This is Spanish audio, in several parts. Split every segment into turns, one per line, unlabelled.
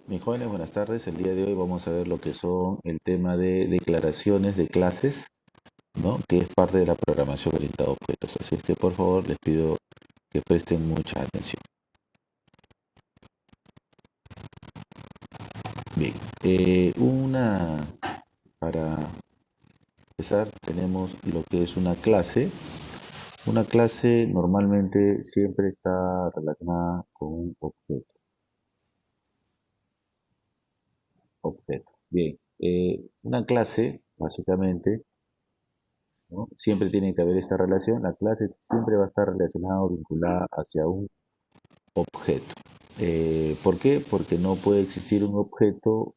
Mis jóvenes, buenas tardes. El día de hoy vamos a ver lo que son el tema de declaraciones de clases, ¿no? Que es parte de la programación orientada a objetos. Así es que por favor les pido que presten mucha atención. Bien, para empezar tenemos lo que es una clase. Una clase normalmente siempre está relacionada con un objeto. Bien, una clase básicamente, ¿no? Siempre tiene que haber esta relación. La clase siempre va a estar relacionada o vinculada hacia un objeto. ¿Por qué? Porque no puede existir un objeto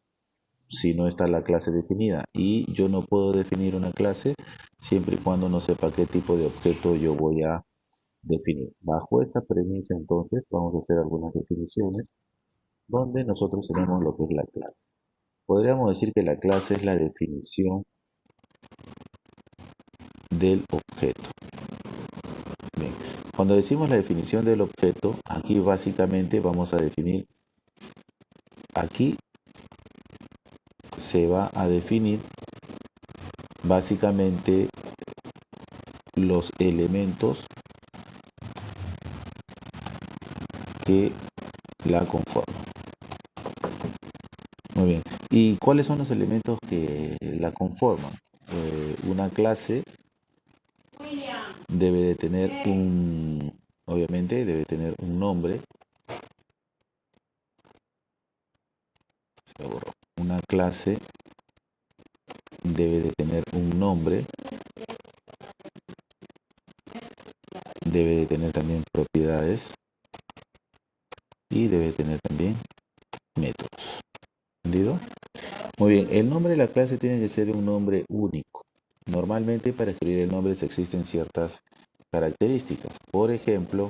si no está la clase definida. Y yo no puedo definir una clase siempre y cuando no sepa qué tipo de objeto yo voy a definir. Bajo esta premisa, entonces, vamos a hacer algunas definiciones donde nosotros tenemos lo que es la clase. Podríamos decir que la clase es la definición del objeto. Bien. Cuando decimos la definición del objeto, aquí básicamente vamos a definir, aquí se va a definir básicamente los elementos que la conforman. Muy bien. ¿Y cuáles son los elementos que la conforman? Una clase debe de tener obviamente debe tener un nombre. Una clase debe de tener un nombre, debe de tener también propiedades y debe tener también métodos. ¿Entendido? Muy bien, el nombre de la clase tiene que ser un nombre único. Normalmente para escribir el nombre existen ciertas características. Por ejemplo,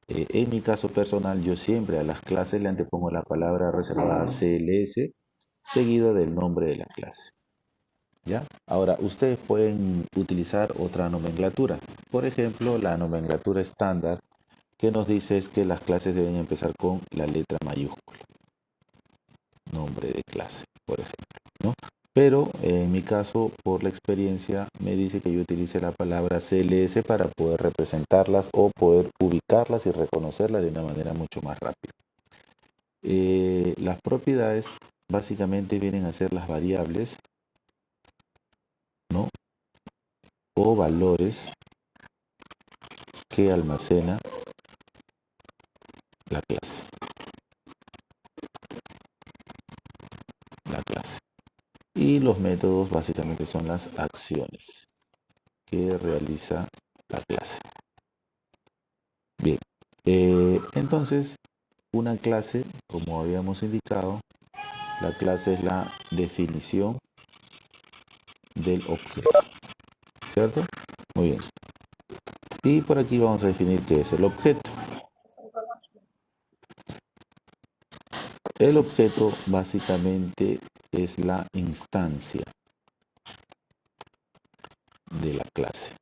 en mi caso personal, yo siempre a las clases le antepongo la palabra reservada CLS seguido del nombre de la clase. ¿Ya? Ahora, ustedes pueden utilizar otra nomenclatura. Por ejemplo, la nomenclatura estándar que nos dice es que las clases deben empezar con la letra mayúscula. Nombre de clase, por ejemplo, ¿no? Pero en mi caso, por la experiencia, me dice que yo utilice la palabra CLS para poder representarlas o poder ubicarlas y reconocerlas de una manera mucho más rápida. Las propiedades básicamente vienen a ser las variables, ¿no? O valores que almacena la clase. La clase. Y los métodos básicamente son las acciones que realiza la clase. Bien, entonces una clase, como habíamos indicado, la clase es la definición del objeto, ¿cierto? Muy bien. Y por aquí vamos a definir qué es el objeto. El objeto básicamente es la instancia de la clase.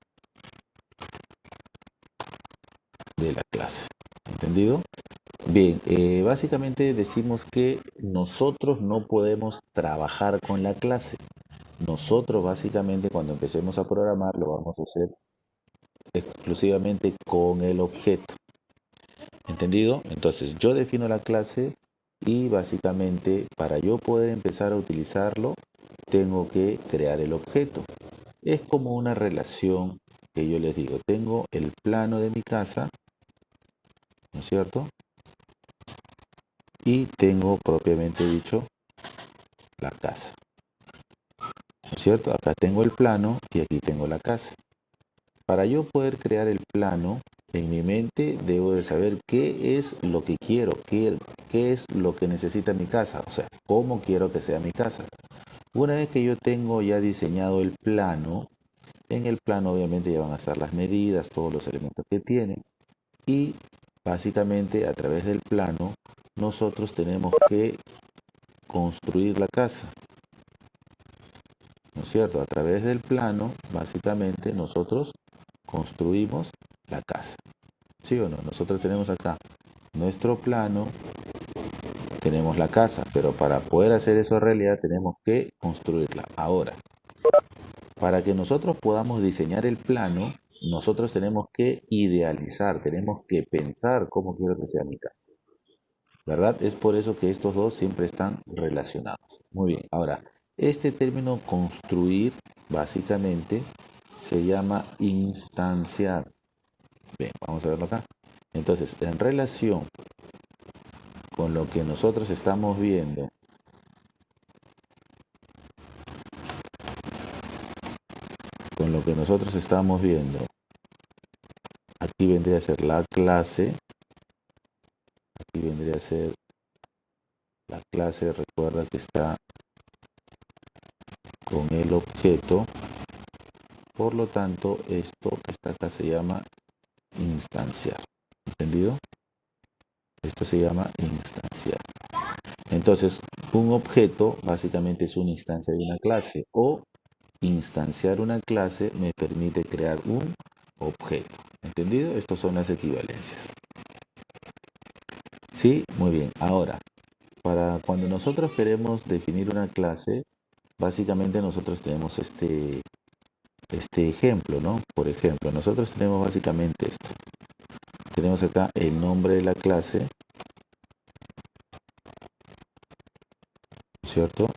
¿Entendido? Bien, básicamente decimos que nosotros no podemos trabajar con la clase. Nosotros básicamente cuando empecemos a programar lo vamos a hacer exclusivamente con el objeto. ¿Entendido? Entonces yo defino la clase y básicamente para yo poder empezar a utilizarlo tengo que crear el objeto. Es como una relación que yo les digo. Tengo el plano de mi casa, ¿no es cierto? Y tengo propiamente dicho la casa, ¿no es cierto? Acá tengo el plano y aquí tengo la casa. Para yo poder crear el plano, en mi mente debo de saber qué es lo que quiero, qué es lo que necesita mi casa, o sea, cómo quiero que sea mi casa. Una vez que yo tengo ya diseñado el plano, en el plano obviamente ya van a estar las medidas, todos los elementos que tiene y básicamente a través del plano nosotros tenemos que construir la casa. ¿No es cierto? A través del plano, básicamente nosotros construimos la casa. ¿Sí o no? Nosotros tenemos acá nuestro plano tenemos la casa, pero para poder hacer eso realidad tenemos que construirla. Ahora, para que nosotros podamos diseñar el plano, nosotros tenemos que idealizar, tenemos que pensar cómo quiero que sea mi casa. ¿Verdad? Es por eso que estos dos siempre están relacionados. Muy bien, ahora, este término construir básicamente se llama instanciar. Bien, vamos a verlo acá. Entonces, en relación con lo que nosotros estamos viendo, aquí vendría a ser la clase, recuerda que está con el objeto, por lo tanto, esto que está acá se llama instanciar, ¿entendido? Esto se llama instanciar. Entonces, un objeto básicamente es una instancia de una clase, o instanciar una clase me permite crear un objeto. ¿Entendido? Estas son las equivalencias. Sí, muy bien. Ahora, para cuando nosotros queremos definir una clase, básicamente nosotros tenemos este ejemplo, ¿no? Por ejemplo, nosotros tenemos básicamente esto. Tenemos acá el nombre de la clase, ¿cierto?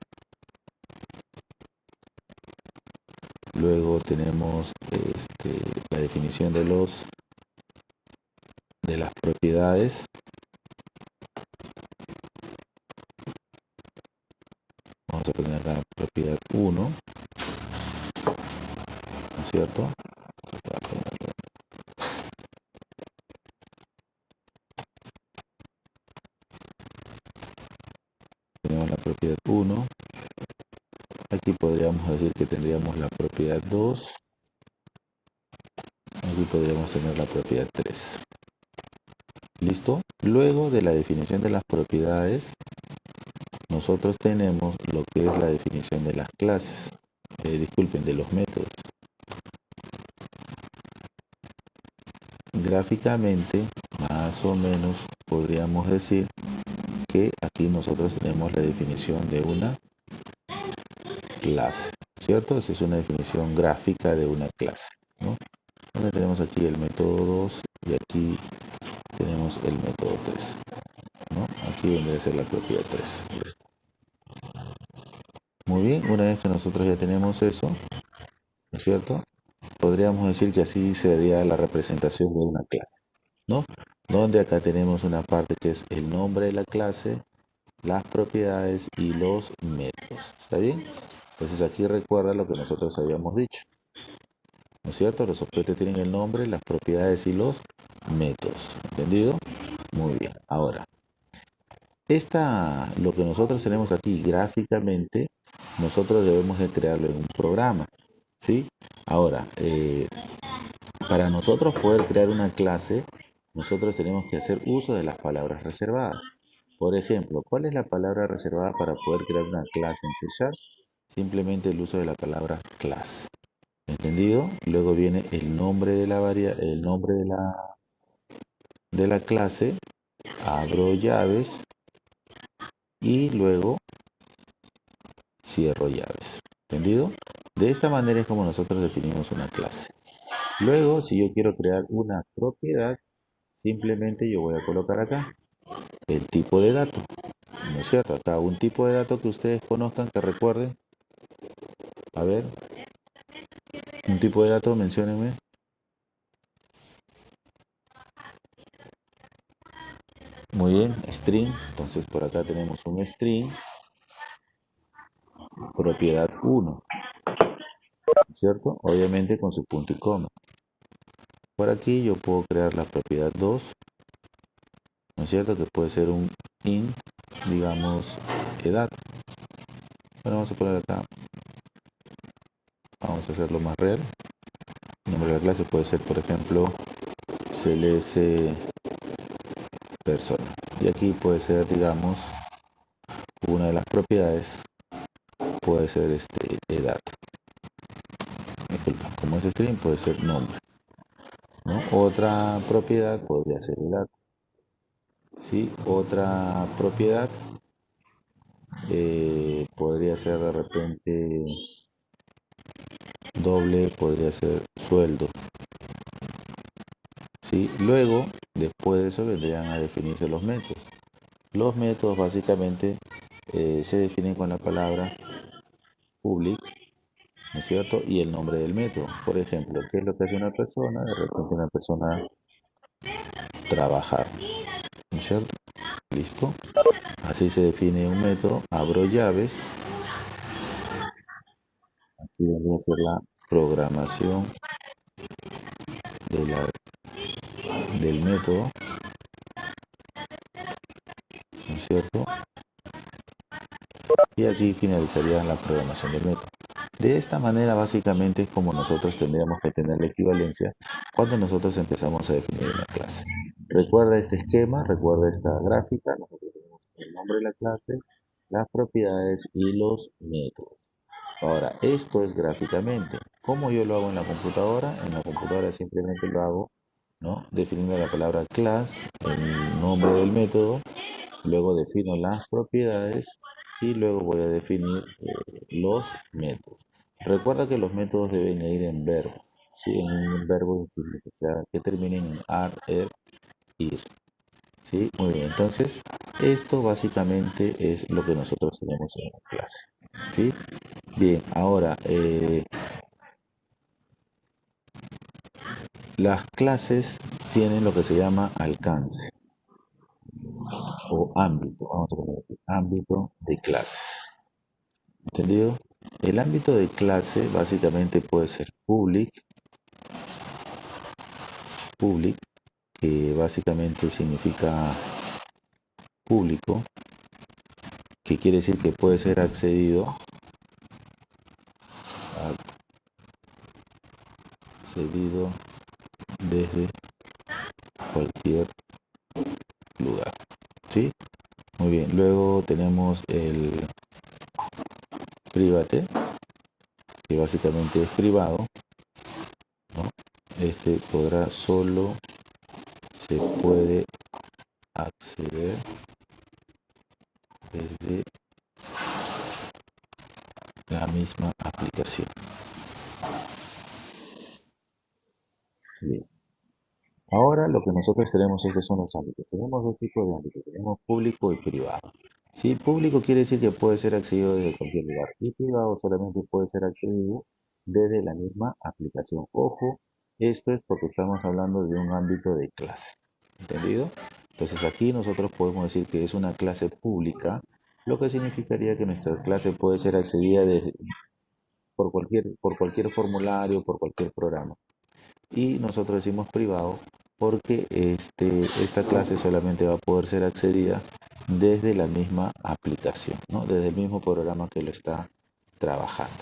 Luego tenemos la definición de las propiedades. Vamos a poner acá propiedad 1, ¿no es cierto? Tenemos la propiedad 1. Aquí podríamos decir que tendríamos la propiedad 2. Aquí podríamos tener la propiedad 3. ¿Listo? Luego de la definición de las propiedades, nosotros tenemos lo que es la definición de las clases. Disculpen, de los métodos. Gráficamente, más o menos, podríamos decir que aquí nosotros tenemos la definición de una clase, ¿cierto? Esa es una definición gráfica de una clase, ¿no? Entonces tenemos aquí el método 2 y aquí tenemos el método 3, ¿no? Aquí vendría a ser la propiedad 3. Muy bien, una vez que nosotros ya tenemos eso, ¿no es cierto? Podríamos decir que así sería la representación de una clase, ¿no? Donde acá tenemos una parte que es el nombre de la clase, las propiedades y los métodos. ¿Está bien? Entonces aquí recuerda lo que nosotros habíamos dicho, ¿no es cierto? Los objetos tienen el nombre, las propiedades y los métodos. ¿Entendido? Muy bien. Ahora, lo que nosotros tenemos aquí gráficamente, nosotros debemos de crearlo en un programa, ¿sí? Ahora, para nosotros poder crear una clase, nosotros tenemos que hacer uso de las palabras reservadas. Por ejemplo, ¿cuál es la palabra reservada para poder crear una clase en C#? Simplemente el uso de la palabra class. ¿Entendido? Luego viene el nombre de la clase, abro llaves y luego cierro llaves. ¿Entendido? De esta manera es como nosotros definimos una clase. Luego, si yo quiero crear una propiedad, simplemente yo voy a colocar acá el tipo de dato. ¿No es cierto? Acá un tipo de dato que ustedes conozcan, que recuerden. A ver, un tipo de dato, menciónenme. Muy bien, string. Entonces por acá tenemos un string, propiedad 1, ¿cierto? Obviamente con su punto y coma. Por aquí yo puedo crear la propiedad 2, ¿no es cierto? Que puede ser un int, digamos, edad. Bueno, vamos a poner acá, vamos a hacerlo más real. El nombre de la clase puede ser, por ejemplo, cls persona. Y aquí puede ser, digamos, una de las propiedades puede ser edad. Disculpa, como es string puede ser nombre, ¿no? Otra propiedad podría ser edad. ¿sí? Otra propiedad podría ser de repente doble, podría ser sueldo, ¿sí? Luego, después de eso, vendrían a definirse los métodos. Los métodos básicamente se definen con la palabra public, ¿no es cierto? Y el nombre del método. Por ejemplo, ¿qué es lo que hace una persona? De repente una persona trabajar, ¿no es cierto? Listo. Así se define un método. Abro llaves. Aquí vendría a ser la programación de del método, ¿no es cierto? Y aquí finalizaría la programación del método. De esta manera, básicamente, es como nosotros tendríamos que tener la equivalencia cuando nosotros empezamos a definir una clase. Recuerda este esquema, recuerda esta gráfica. Nosotros tenemos el nombre de la clase, las propiedades y los métodos. Ahora, esto es gráficamente. ¿Cómo yo lo hago en la computadora? En la computadora simplemente lo hago, ¿no? Definiendo la palabra class, el nombre del método, luego defino las propiedades y luego voy a definir los métodos. Recuerda que los métodos deben ir en verbo, ¿sí? En un verbo que terminen en ar, er, ir. ¿Sí? Muy bien, entonces esto básicamente es lo que nosotros tenemos en la clase. ¿Sí? Bien, ahora las clases tienen lo que se llama alcance o ámbito. Vamos a poner aquí, ámbito de clase. ¿Entendido? El ámbito de clase básicamente puede ser public, que básicamente significa público, que quiere decir que puede ser accedido desde cualquier lugar. ¿Sí? Muy bien. Luego tenemos el private, que básicamente es privado, ¿no? Este se puede acceder desde la misma aplicación. Bien. Ahora lo que nosotros tenemos, estos son los ámbitos. Tenemos dos tipos de ámbitos, tenemos público y privado. Sí, público quiere decir que puede ser accedido desde cualquier lugar y privado solamente puede ser accedido desde la misma aplicación. Ojo, esto es porque estamos hablando de un ámbito de clase. ¿Entendido? Entonces aquí nosotros podemos decir que es una clase pública, lo que significaría que nuestra clase puede ser accedida por cualquier formulario, por cualquier programa. Y nosotros decimos privado porque esta clase solamente va a poder ser accedida desde la misma aplicación, ¿no? Desde el mismo programa que lo está trabajando.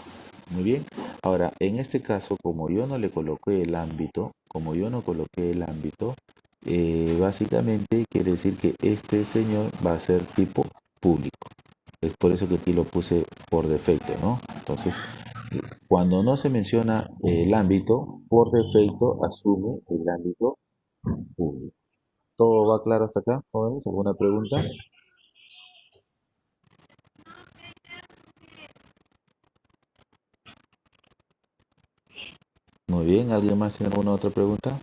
Muy bien. Ahora, en este caso, como yo no le coloqué el ámbito, básicamente quiere decir que este señor va a ser tipo público. Es por eso que aquí lo puse por defecto, ¿no? Entonces, cuando no se menciona el ámbito, por defecto asume el ámbito público. ¿Todo va claro hasta acá, jóvenes? ¿Alguna pregunta? Muy bien, ¿alguien más tiene alguna otra pregunta?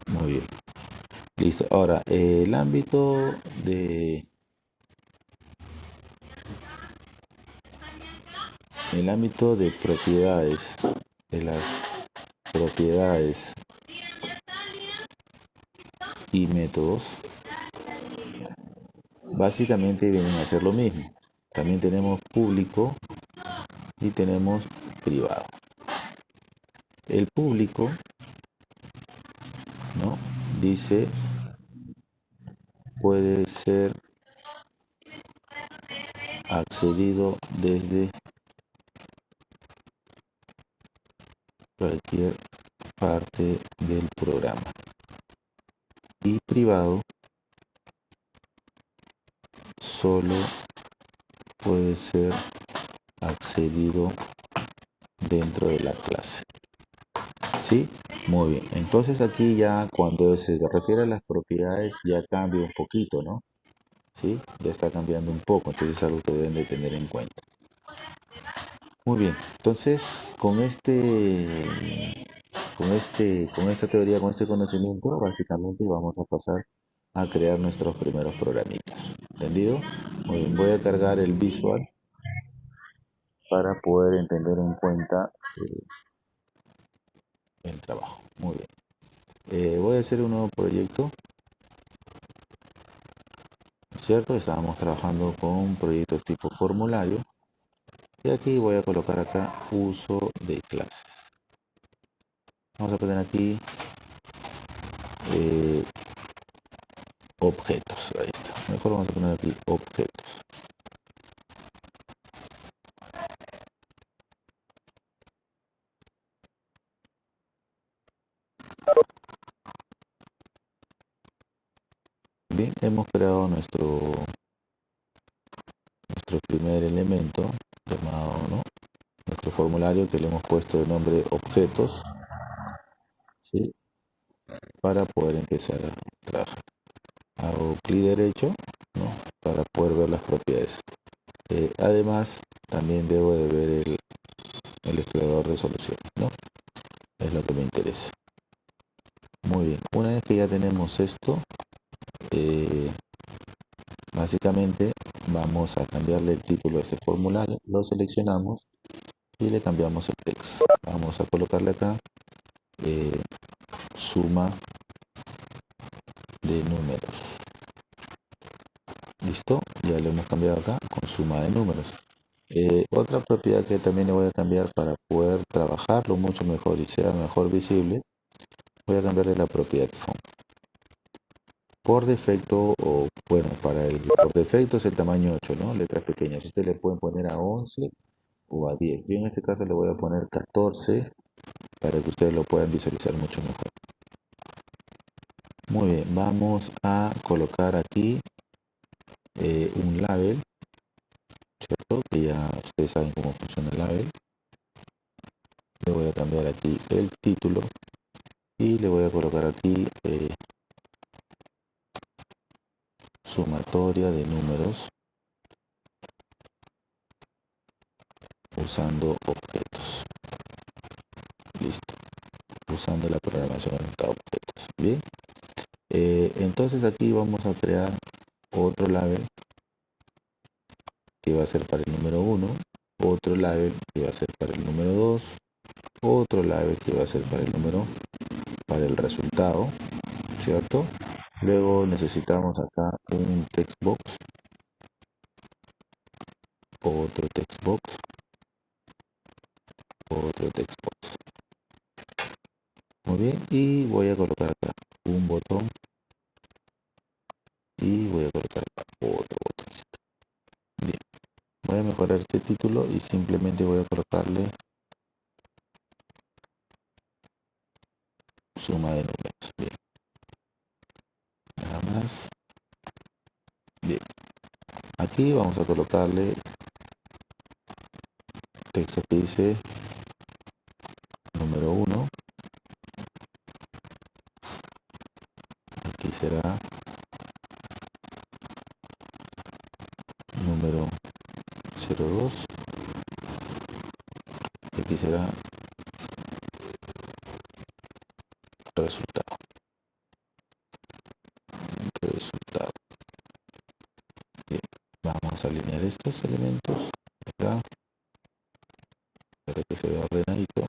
Muy bien. Listo. Ahora, el ámbito de propiedades, de las propiedades y métodos, básicamente vienen a ser lo mismo. También tenemos público y tenemos privado. El público, ¿no? Dice, puede ser accedido desde cualquier parte del programa. Y privado solo puede ser accedido dentro de la clase. ¿Sí? Muy bien. Entonces aquí ya cuando se refiere a las propiedades ya cambia un poquito, ¿no? ¿Sí? Ya está cambiando un poco, entonces es algo que deben de tener en cuenta. Muy bien, entonces con esta teoría, con este conocimiento, básicamente vamos a pasar a crear nuestros primeros programitas. ¿Entendido? Muy bien, voy a cargar el visual para poder entender en cuenta el trabajo. Muy bien. Voy a hacer un nuevo proyecto, ¿cierto? Estábamos trabajando con proyectos tipo formulario y aquí voy a colocar acá uso de clases. Vamos a poner aquí objetos, ahí está. Mejor vamos a poner aquí objetos. Bien, hemos creado nuestro primer elemento llamado, ¿no? Nuestro formulario que le hemos puesto de nombre objetos, ¿sí? Para poder empezar a trabajar. Hago clic derecho, ¿no? Para poder ver las propiedades. Además, también debo de ver el explorador de solución, ¿no? Es lo que me interesa. Muy bien, una vez que ya tenemos esto, básicamente vamos a cambiarle el título a este formulario, lo seleccionamos y le cambiamos el texto. Vamos a colocarle acá suma de números. ¿Listo? Ya lo hemos cambiado acá con suma de números. Otra propiedad que también le voy a cambiar para poder trabajarlo mucho mejor y sea mejor visible, voy a cambiarle la propiedad font. Por defecto, o bueno, por defecto es el tamaño 8, ¿no? Letras pequeñas. Ustedes le pueden poner a 11 o a 10. Yo en este caso le voy a poner 14 para que ustedes lo puedan visualizar mucho mejor. Muy bien, vamos a colocar aquí un label, ¿cierto? Que ya ustedes saben cómo funciona el label. Le voy a cambiar aquí el título y le voy a colocar aquí sumatoria de números usando objetos. Listo. Usando la programación orientada a objetos. Bien. Entonces aquí vamos a crear otro label que va a ser para el número 1, otro label que va a ser para el número 2, otro label que va a ser para el resultado, ¿cierto? Luego necesitamos acá un textbox, otro textbox, otro textbox. Muy bien, y voy a colocar acá un botón y voy a colocar acá otro botón. Bien, voy a mejorar este título y simplemente voy a colocarle suma de números. Bien, nada más. Bien, aquí vamos a colocarle texto que dice número 1. Aquí será número 02. Y aquí será resultado. Resultado. Bien, vamos a alinear estos elementos acá para que se vea ordenadito.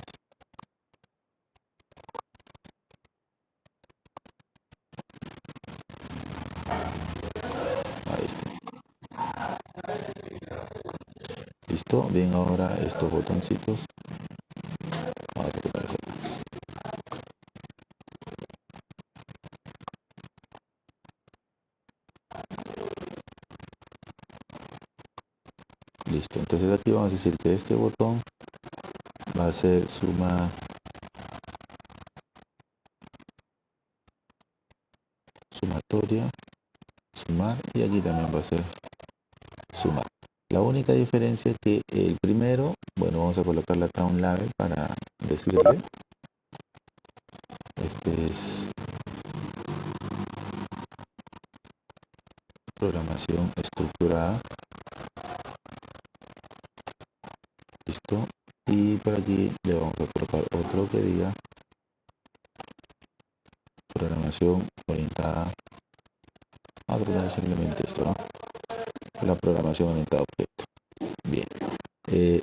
Ahí está. Listo. Bien, ahora estos botoncitos vamos a colocarlos acá. Listo. Entonces aquí vamos a decir que este botón va a ser sumatoria, sumar, y aquí también va a ser sumar. La única diferencia es que el primero, bueno, vamos a colocarle acá un label para decirle. Este es programación estructurada. Listo. Y por aquí le vamos a colocar otro que diga programación orientada a programar simplemente esto, ¿no? La programación orientada a objeto. Bien.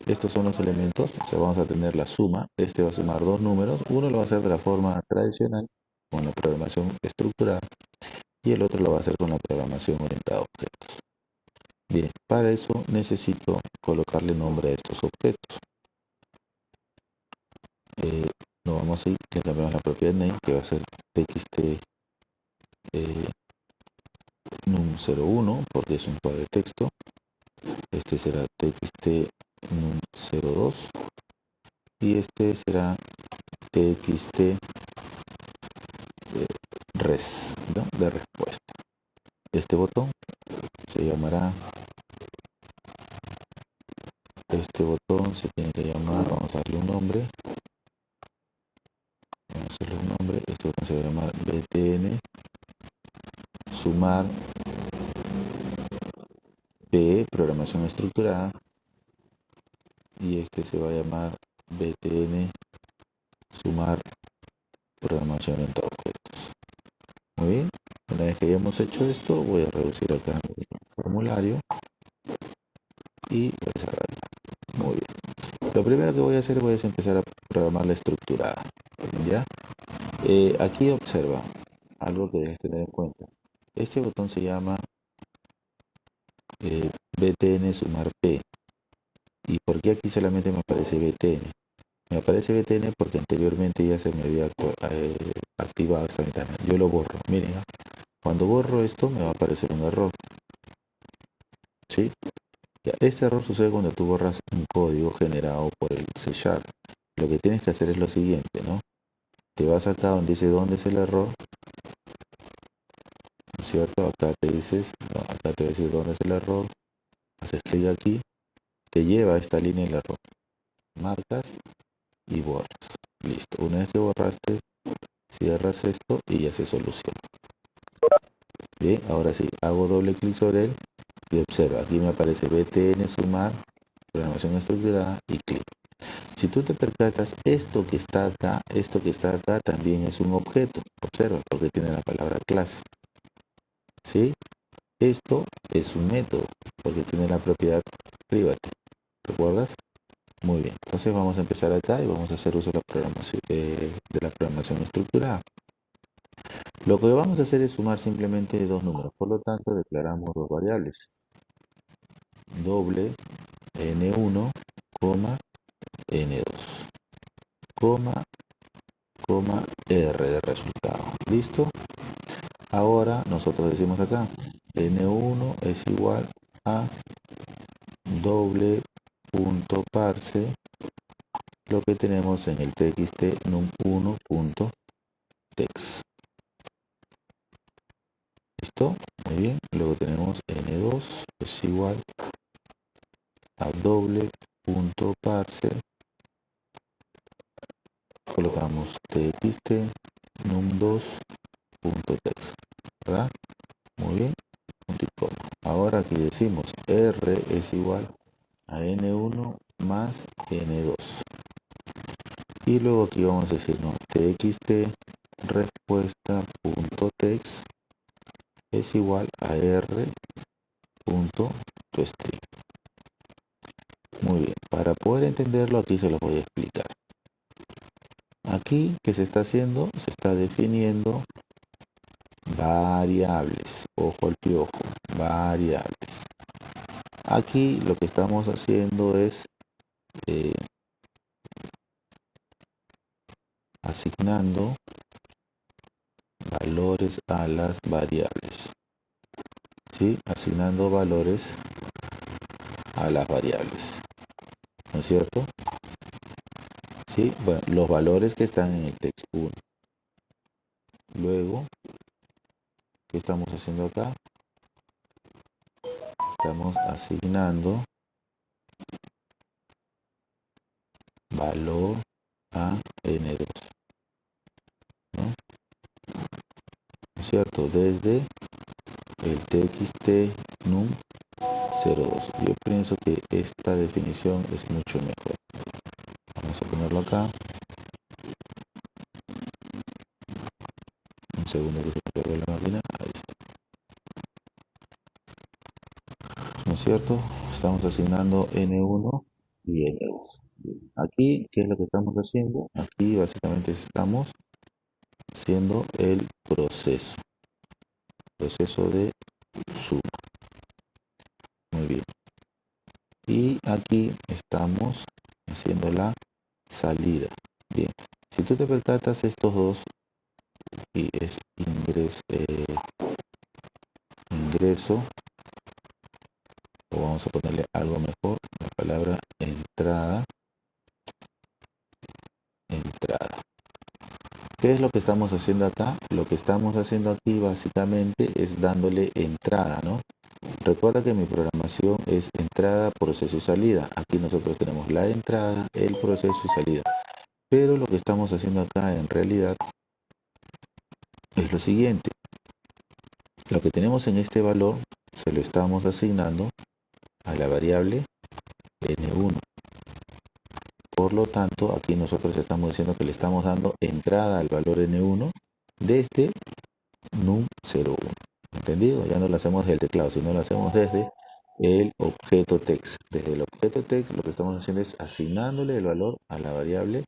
Estos son los elementos. O sea, vamos a tener la suma. Este va a sumar dos números. Uno lo va a hacer de la forma tradicional, con la programación estructurada, y el otro lo va a hacer con la programación orientada a objetos. Bien, para eso necesito colocarle nombre a estos objetos. No vamos a ir, le cambiamos la propiedad name, que va a ser txt num01, porque es un cuadro de texto. Este será txt num02 y este será txt res, ¿no? De respuesta. Este botón se llamará, este botón se tiene que llamar, vamos a darle un nombre, este botón se va a llamar btn sumar p, programación estructurada, y este se va a llamar btn sumar programación orientada a objetos. Muy bien, una vez que hayamos hecho esto, voy a reducir acá el formulario y voy a cerrarlo. Muy bien. Lo primero que voy a hacer es empezar a programar la estructurada. ¿Ya? Aquí observa algo que debes tener en cuenta. Este botón se llama btn sumar p. ¿Y por qué aquí solamente me aparece btn? Me aparece btn porque anteriormente ya se me había activado esta ventana. Yo lo borro. Miren, cuando borro esto me va a aparecer un error. ¿Sí? Ya, este error sucede cuando tú borras un código generado por el C#. Lo que tienes que hacer es lo siguiente, ¿no? Te vas acá donde dice dónde es el error, ¿no es cierto? Acá te dices, no, acá te va a decir dónde es el error, haces clic aquí, te lleva a esta línea del error, marcas y borras. Listo, una vez que borraste, cierras esto y ya se soluciona. Bien, ahora sí, hago doble clic sobre él y observa, aquí me aparece btn sumar, programación estructurada y clic. Si tú te percatas, esto que está acá también es un objeto. Observa, porque tiene la palabra clase. ¿Sí? Esto es un método, porque tiene la propiedad private. ¿Recuerdas? Muy bien. Entonces vamos a empezar acá y vamos a hacer uso de la programación estructurada. Lo que vamos a hacer es sumar simplemente dos números. Por lo tanto, declaramos dos variables. Doble n1, n2, coma r de resultado. ¿Listo? Ahora nosotros decimos acá, n1 es igual a doble punto parse lo que tenemos en el txt num1.text. ¿Listo? Muy bien. Luego tenemos n2 es igual a doble punto parse, colocamos txt num2.text, ¿verdad? Muy bien. Punto y coma. Ahora aquí decimos r es igual a n1 más n2. Y luego aquí vamos a decir, no, txt respuesta.text es igual a r.toString. Muy bien, para poder entenderlo aquí se lo voy a explicar. Aquí, ¿qué se está haciendo? Se está definiendo variables. Ojo al piojo, variables. Aquí lo que estamos haciendo es asignando valores a las variables. ¿Sí? Asignando valores a las variables. ¿No es cierto? ¿Sí? Bueno, los valores que están en el text1. Luego, ¿qué estamos haciendo acá? Estamos asignando valor a n2, ¿no? ¿No es cierto? Desde el txt num02. Yo pienso que esta definición es mucho mejor. Vamos a ponerlo acá. Un segundo que se cargue la máquina. Ahí está. ¿No es cierto? Estamos asignando n1 y n2. Aquí, ¿qué es lo que estamos haciendo? Aquí básicamente estamos haciendo el proceso de suma. Muy bien. Y aquí estamos haciendo la salida. Bien. Si tú te percatas, estos dos, y es ingreso, o vamos a ponerle algo mejor, la palabra entrada. ¿Qué es lo que estamos haciendo acá? Lo que estamos haciendo aquí básicamente es dándole entrada, ¿no? Recuerda que mi programación es entrada, proceso y salida. Aquí nosotros tenemos la entrada, el proceso y salida. Pero lo que estamos haciendo acá en realidad es lo siguiente. Lo que tenemos en este valor se lo estamos asignando a la variable n1. Por lo tanto, aquí nosotros estamos diciendo que le estamos dando entrada al valor n1 desde num01. ¿Entendido? Ya no lo hacemos desde el teclado, sino lo hacemos desde el objeto text. Desde el objeto text lo que estamos haciendo es asignándole el valor a la variable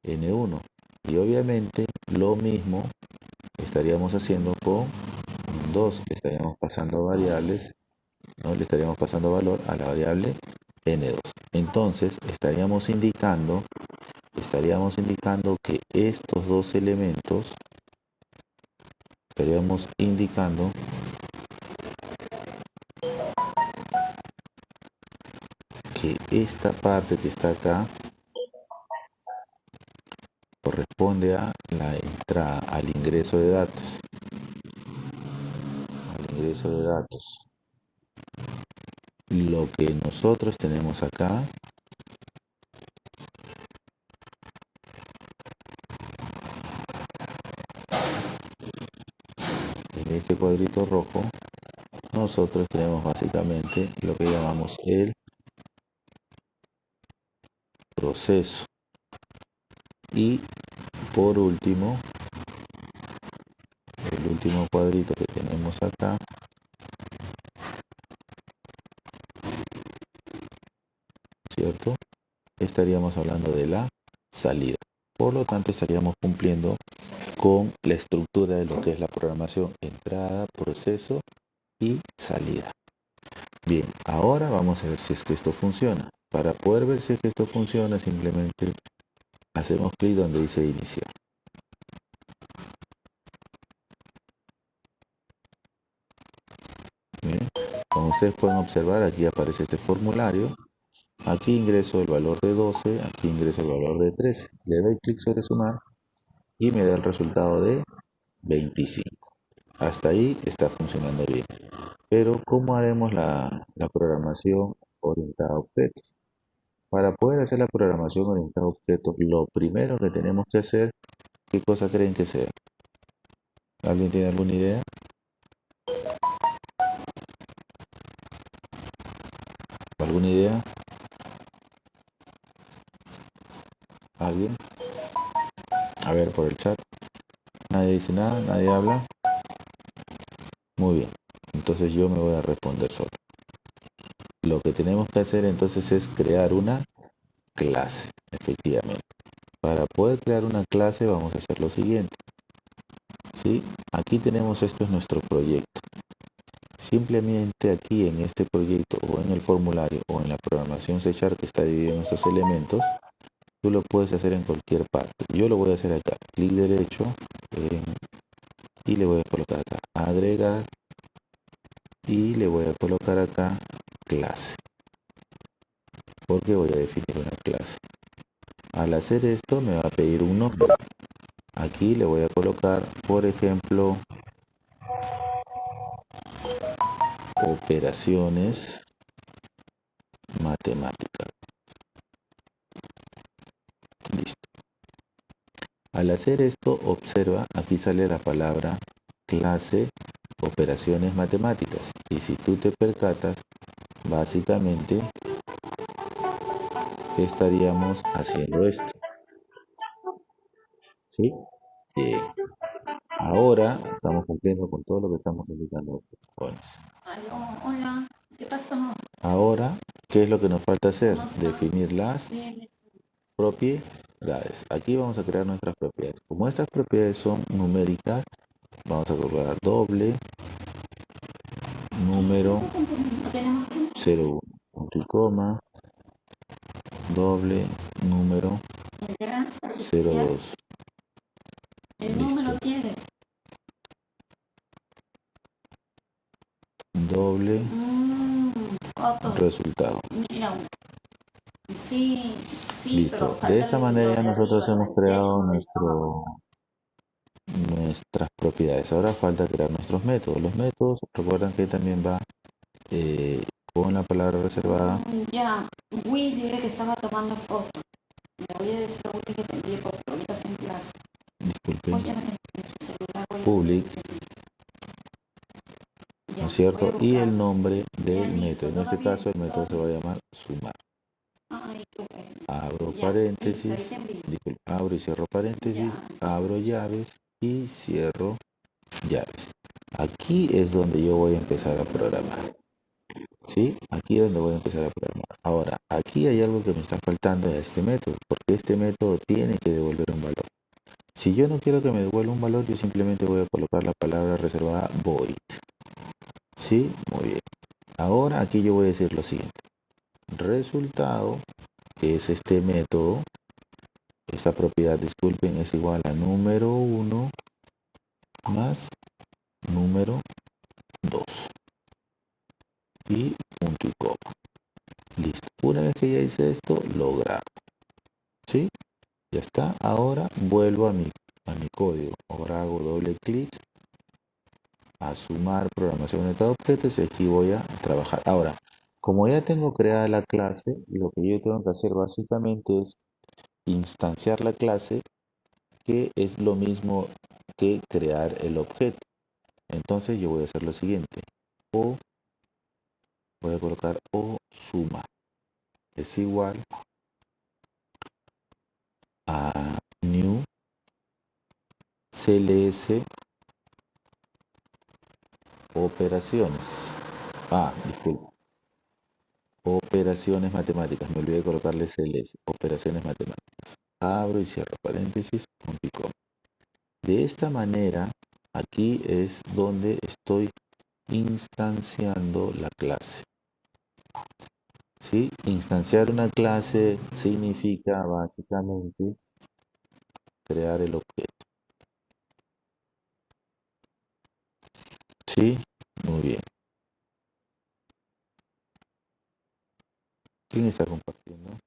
n1. Y obviamente lo mismo estaríamos haciendo con 2. Le estaríamos pasando variables, ¿no? Le estaríamos pasando valor a la variable n2. Entonces estaríamos indicando que estos dos elementos, estaríamos indicando que esta parte que está acá corresponde a la entrada, al ingreso de datos. Lo que nosotros tenemos acá en este cuadrito rojo, nosotros tenemos básicamente lo que llamamos el proceso. Y por último, el último cuadrito que tenemos acá, ¿cierto? Estaríamos hablando de la salida. Por lo tanto, estaríamos cumpliendo con la estructura de lo que es la programación: entrada, proceso y salida. Bien, ahora vamos a ver si es que esto funciona. Para poder ver si es que esto funciona, simplemente hacemos clic donde dice iniciar. Bien, como ustedes pueden observar, aquí aparece este formulario. Aquí ingreso el valor de 12, aquí ingreso el valor de 13. Le doy clic sobre sumar y me da el resultado de 25. Hasta ahí está funcionando bien. Pero ¿cómo haremos la programación orientada a objetos? Para poder hacer la programación orientada a objetos, lo primero que tenemos que hacer, ¿qué cosa creen que sea? ¿Alguien tiene alguna idea? ¿Alguna idea? ¿Alguien? A ver, por el chat. ¿Nadie dice nada? ¿Nadie habla? Muy bien. Entonces yo me voy a responder solo. Lo que tenemos que hacer entonces es crear una clase, efectivamente. Para poder crear una clase vamos a hacer lo siguiente. ¿Sí? Aquí tenemos, esto es nuestro proyecto. Simplemente aquí en este proyecto o en el formulario o en la programación C# que está dividido en estos elementos, tú lo puedes hacer en cualquier parte. Yo lo voy a hacer acá. Clic derecho y le voy a colocar acá agregar y le voy a colocar acá clase. Porque voy a definir una clase. Al hacer esto me va a pedir un nombre. Aquí le voy a colocar, por ejemplo, operaciones matemáticas. Al hacer esto, observa, aquí sale la palabra clase operaciones matemáticas. Y si tú te percatas, básicamente estaríamos haciendo esto. ¿Sí? Bien. Ahora estamos cumpliendo con todo lo que estamos indicando.
Aló, hola, ¿qué pasó?
Ahora, ¿qué es lo que nos falta hacer? Definir las
Bien.
propiedades. Aquí vamos a crear nuestras propiedades. Como estas propiedades son numéricas, vamos a colocar doble número
No tenemos tiempo.
01, punto y coma, doble número
El gran artificial.
02.
El
Listo.
número quieres.
Doble
Fotos.
resultado.
Mira, sí, sí,
Listo.
pero falta
De esta
el
manera
de
nosotros
arriba,
hemos creado nuestras propiedades. Ahora falta crear nuestros métodos. Los métodos, recuerdan que también va con la palabra reservada.
Ya, Will, dile que estaba tomando fotos. Le voy a decir a Will que te envíe porque ahorita está en clase.
Disculpen.
Oye, el celular, voy a
Public,
ya,
¿no es cierto?
voy a
Y
buscar.
el nombre del
Ya,
método. En este
todavía,
caso el método se va a llamar sumar.
Ay, qué bueno.
Abro
Ya,
paréntesis,
listo, ahí te envío.
disculpe, abro y cierro paréntesis,
Ya.
abro llaves y cierro llaves. Aquí es donde yo voy a empezar a programar. ¿Sí? Aquí es donde voy a empezar a programar. Ahora, aquí hay algo que me está faltando a este método, porque este método tiene que devolver un valor. Si yo no quiero que me devuelva un valor, yo simplemente voy a colocar la palabra reservada void. ¿Sí? Muy bien. Ahora aquí yo voy a decir lo siguiente. Resultado, que es este método, esta propiedad, disculpen, es igual a número 1 más número 2. Y punto y coma. Listo. Una vez que ya hice esto, lo grabo. ¿Sí? Ya está. Ahora vuelvo a mi código. Ahora hago doble clic a sumar programación orientada a objetos y aquí voy a trabajar. Ahora, como ya tengo creada la clase, lo que yo tengo que hacer básicamente es instanciar la clase, que es lo mismo que crear el objeto. Entonces yo voy a hacer lo siguiente. Voy a colocar o suma es igual a new cls operaciones. Disculpa. Operaciones matemáticas. Me olvidé de colocarle cls. Operaciones matemáticas. Abro y cierro paréntesis, punto y coma. De esta manera, aquí es donde estoy instanciando la clase. ¿Sí? Instanciar una clase significa básicamente crear el objeto. ¿Sí? Muy bien. ¿Quién está compartiendo?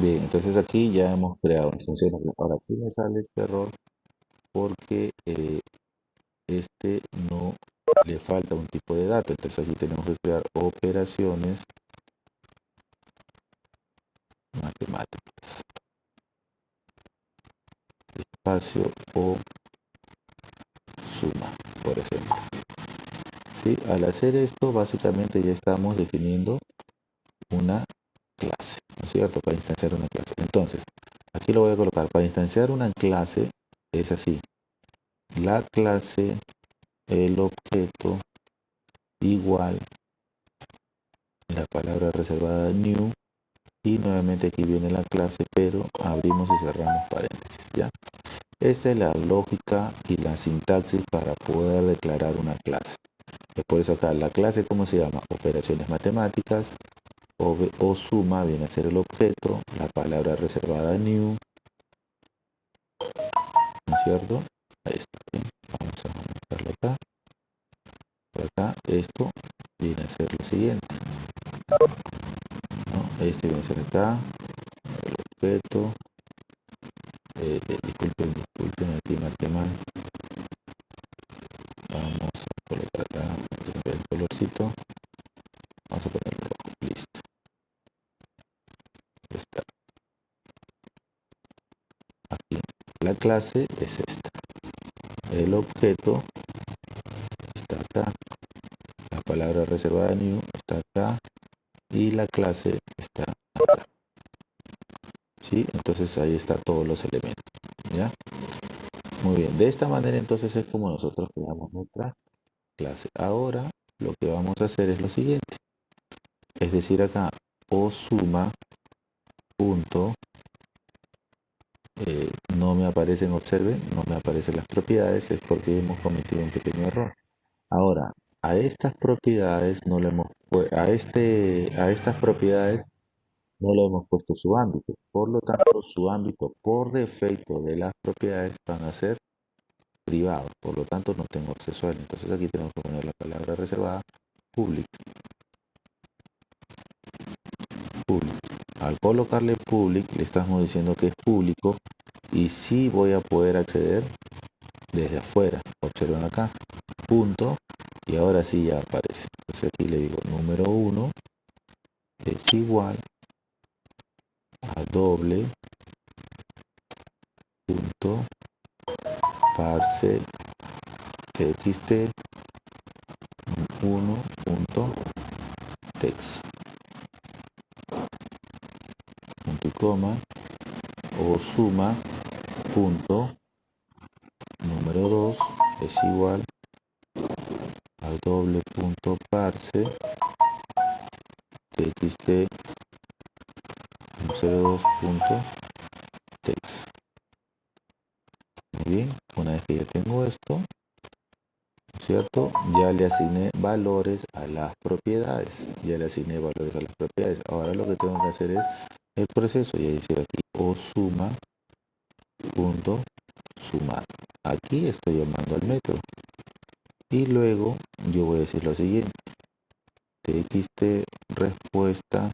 Bien, entonces aquí ya hemos creado extensiones. Ahora aquí me sale este error porque este no le falta un tipo de dato. Entonces aquí tenemos que crear operaciones matemáticas. Espacio o suma, por ejemplo. ¿Sí? Al hacer esto, básicamente ya estamos definiendo una clase, ¿no es cierto? Para instanciar una clase. Entonces, aquí lo voy a colocar. Para instanciar una clase es así. La clase, el objeto, igual, la palabra reservada new, y nuevamente aquí viene la clase, pero abrimos y cerramos paréntesis, ¿ya? Esa es la lógica y la sintaxis para poder declarar una clase. Por eso acá la clase, ¿cómo se llama? Operaciones matemáticas. o suma viene a ser el objeto, la palabra reservada new, ¿no es cierto? Ahí está, bien. Vamos a aumentarlo acá. Por acá, esto viene a ser lo siguiente, ¿no? Este viene a ser acá, el objeto, disculpen, aquí marqué mal. Vamos a colocar acá, el colorcito, vamos a ponerlo rojo, listo. Está aquí. La clase es esta. El objeto está acá. La palabra reservada new está acá. Y la clase está acá. ¿Sí? Entonces ahí está todos los elementos. ¿Ya? Muy bien. De esta manera entonces es como nosotros creamos nuestra clase. Ahora lo que vamos a hacer es lo siguiente. Es decir, acá o suma punto. No me aparecen, observen, no me aparecen las propiedades, es porque hemos cometido un pequeño error. Ahora, a estas propiedades no le hemos a estas propiedades no le hemos puesto su ámbito. Por lo tanto, su ámbito por defecto de las propiedades van a ser privados. Por lo tanto, no tengo acceso a él. Entonces aquí tenemos que poner la palabra reservada public. Public. Al colocarle public, le estamos diciendo que es público y sí voy a poder acceder desde afuera. Observen acá, punto, y ahora sí ya aparece. Entonces aquí le digo número 1 es igual a doble punto parse txt 1 punto text punto y coma o suma punto número 2 es igual a doble punto parse txt 02 punto text. Muy bien, una vez que ya tengo esto, ¿cierto? Ya le asigné valores a las propiedades. Ya le asigné valores a las propiedades. Ahora lo que tengo que hacer es el proceso y decir aquí o suma punto sumar. Aquí estoy llamando al método. Y luego yo voy a decir lo siguiente. Txt respuesta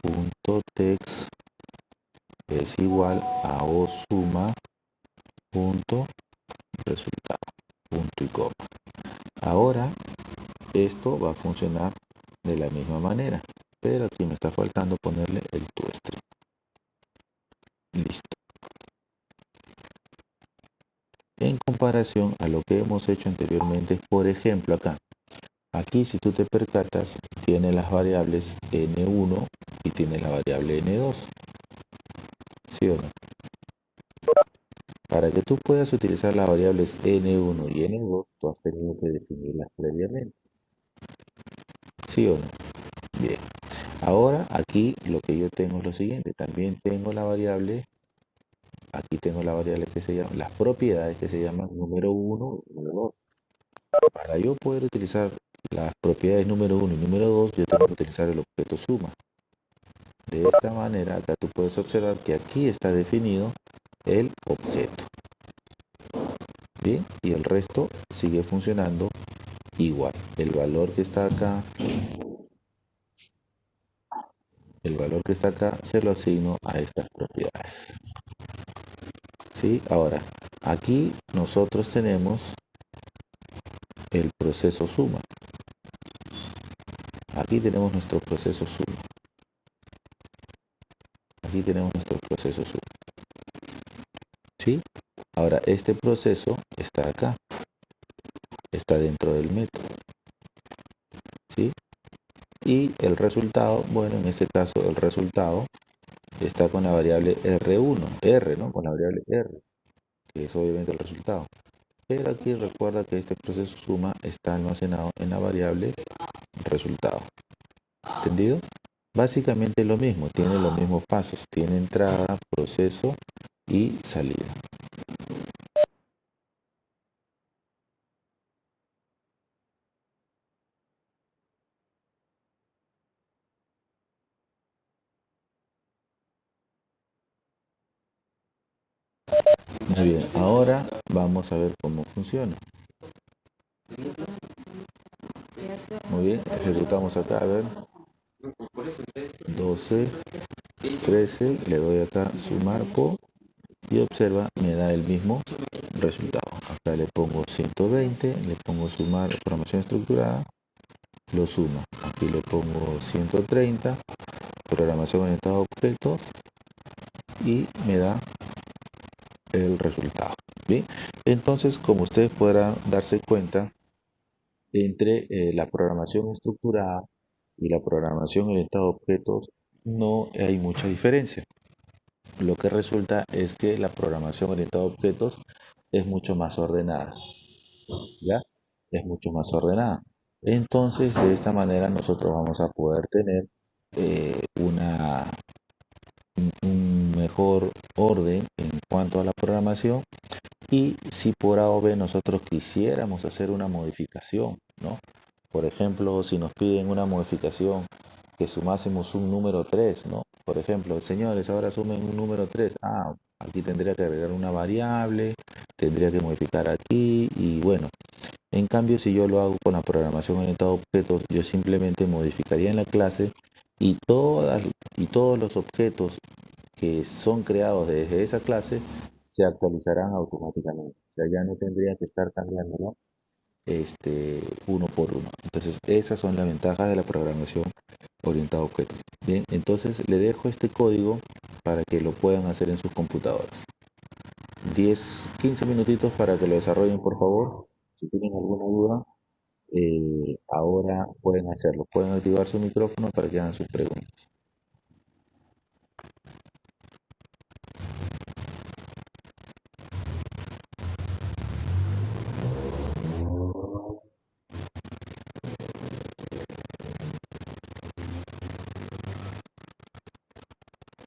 punto text es igual a o suma punto resultado punto y coma. Ahora esto va a funcionar de la misma manera, pero aquí me está faltando ponerle el toString. Listo. En comparación a lo que hemos hecho anteriormente, por ejemplo acá, aquí si tú te percatas, tiene las variables n1 y tiene la variable n2. ¿Sí o no? Para que tú puedas utilizar las variables n1 y n2, tú has tenido que definirlas previamente. ¿Sí o no? Bien. Ahora aquí lo que yo tengo es lo siguiente. También tengo la variable, aquí tengo la variable que se llama, las propiedades que se llaman número 1 y número 2. Para yo poder utilizar las propiedades número 1 y número 2, yo tengo que utilizar el objeto suma. De esta manera, acá tú puedes observar que aquí está definido el objeto. Bien, y el resto sigue funcionando igual. El valor que está acá, se lo asigno a estas propiedades. ¿Sí? Ahora, aquí nosotros tenemos el proceso suma. Aquí tenemos nuestro proceso suma. Aquí tenemos nuestro proceso suma. ¿Sí? Ahora, este proceso está acá. Está dentro del método. ¿Sí? Y el resultado, bueno, en este caso el resultado está con la variable R1, R, ¿no? Con la variable R, que es obviamente el resultado. Pero aquí recuerda que este proceso suma está almacenado en la variable resultado. ¿Entendido? Básicamente lo mismo, tiene los mismos pasos. Tiene entrada, proceso y salida. Muy bien, ahora vamos a ver cómo funciona. Muy bien, ejecutamos acá, a ver. 12, 13, le doy acá sumar por y observa, me da el mismo resultado. Acá le pongo 120, le pongo sumar programación estructurada, lo suma. Aquí le pongo 130, programación orientada a objetos y me da el resultado. Bien, entonces como ustedes podrán darse cuenta, entre la programación estructurada y la programación orientada a objetos no hay mucha diferencia. Lo que resulta es que la programación orientada a objetos es mucho más ordenada, ¿ya? Es mucho más ordenada. Entonces, de esta manera nosotros vamos a poder tener un mejor orden en cuanto a la programación. Y si por A o B nosotros quisiéramos hacer una modificación, ¿no? Por ejemplo, si nos piden una modificación que sumásemos un número 3, ¿no? Por ejemplo, señores, ahora sumen un número 3. Ah, aquí tendría que agregar una variable, tendría que modificar aquí y bueno. En cambio, si yo lo hago con la programación orientada a objetos, yo simplemente modificaría en la clase y todos los objetos que son creados desde esa clase se actualizarán automáticamente. O sea, ya no tendría que estar cambiándolo uno por uno. Entonces, esas son las ventajas de la programación orientada a objetos. Bien, entonces le dejo este código para que lo puedan hacer en sus computadoras. 10, 15 minutitos para que lo desarrollen, por favor. Si tienen alguna duda, ahora pueden hacerlo. Pueden activar su micrófono para que hagan sus preguntas.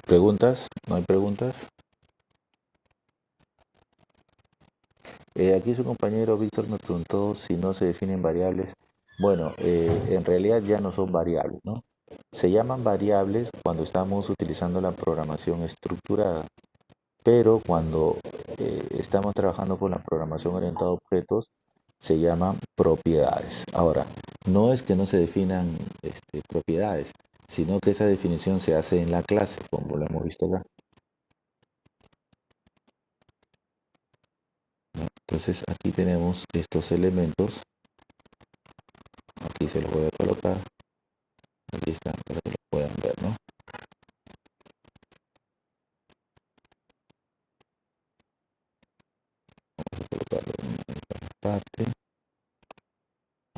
¿Preguntas? ¿No hay preguntas? Aquí su compañero Víctor me preguntó si no se definen variables. Bueno, en realidad ya no son variables, ¿no? Se llaman variables cuando estamos utilizando la programación estructurada, pero cuando estamos trabajando con la programación orientada a objetos, se llaman propiedades. Ahora, no es que no se definan propiedades, sino que esa definición se hace en la clase, como lo hemos visto acá. ¿No? Entonces aquí tenemos estos elementos. Aquí se los voy a colocar. Aquí está, para que lo puedan ver, ¿no? Vamos a colocarlo en esta parte.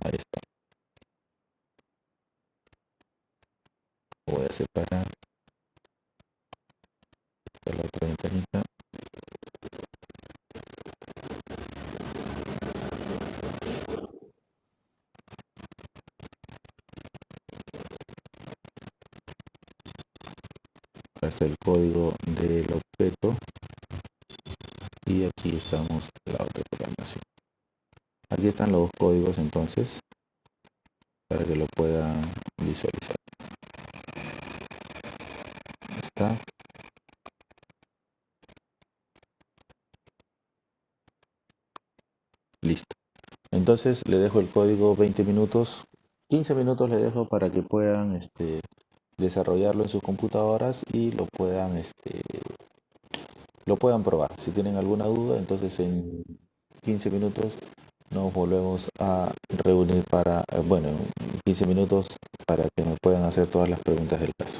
Ahí está. Lo voy a separar. Esta es la otra ventanita. Acá está el código del objeto. Y aquí estamos la otra programación. Aquí están los dos códigos entonces, para que lo puedan visualizar. Está. Listo. Entonces le dejo el código 20 minutos, 15 minutos le dejo para que puedan desarrollarlo en sus computadoras y lo puedan probar. Si tienen alguna duda, entonces en 15 minutos nos volvemos a reunir para, bueno, en 15 minutos para que me puedan hacer todas las preguntas del caso.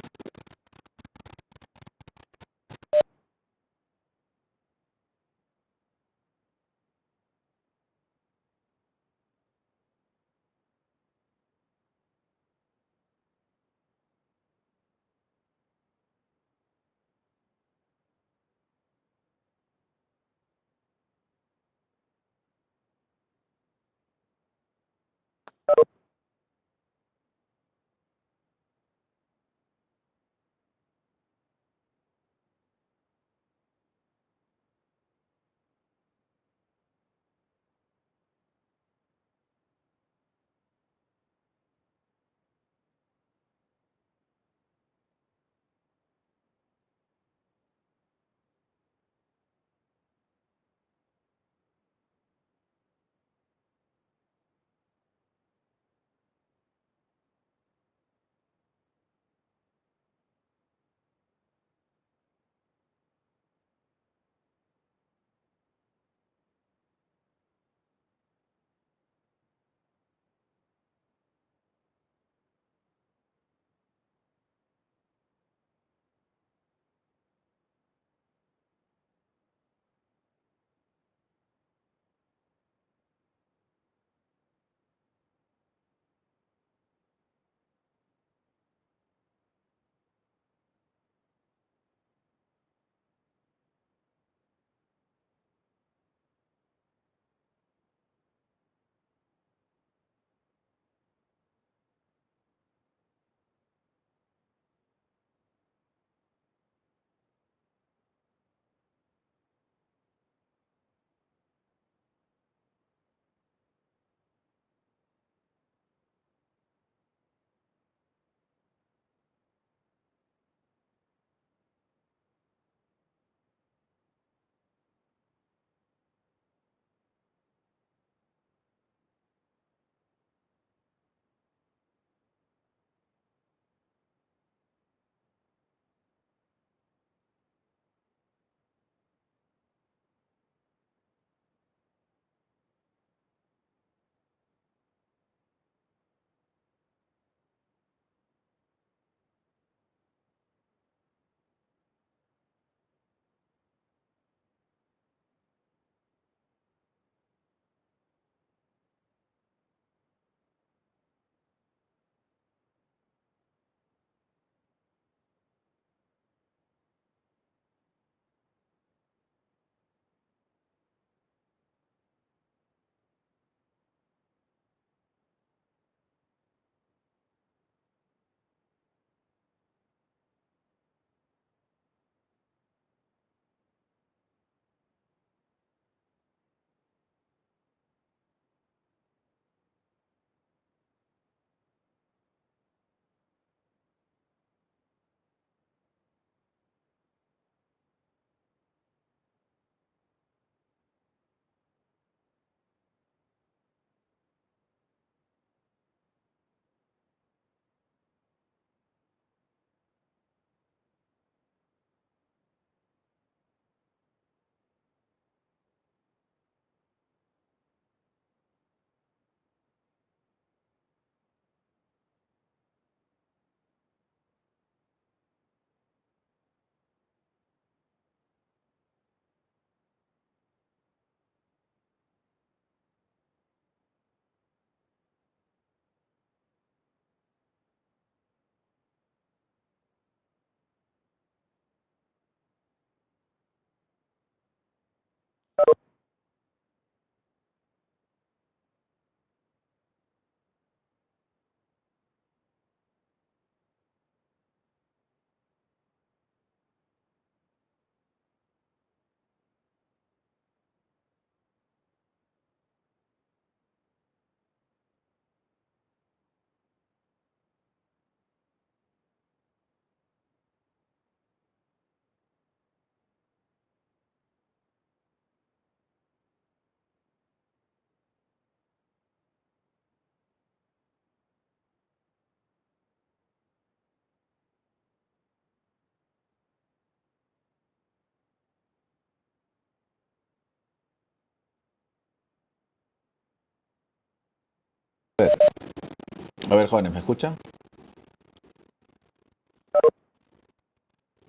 A ver, jóvenes, ¿me escuchan?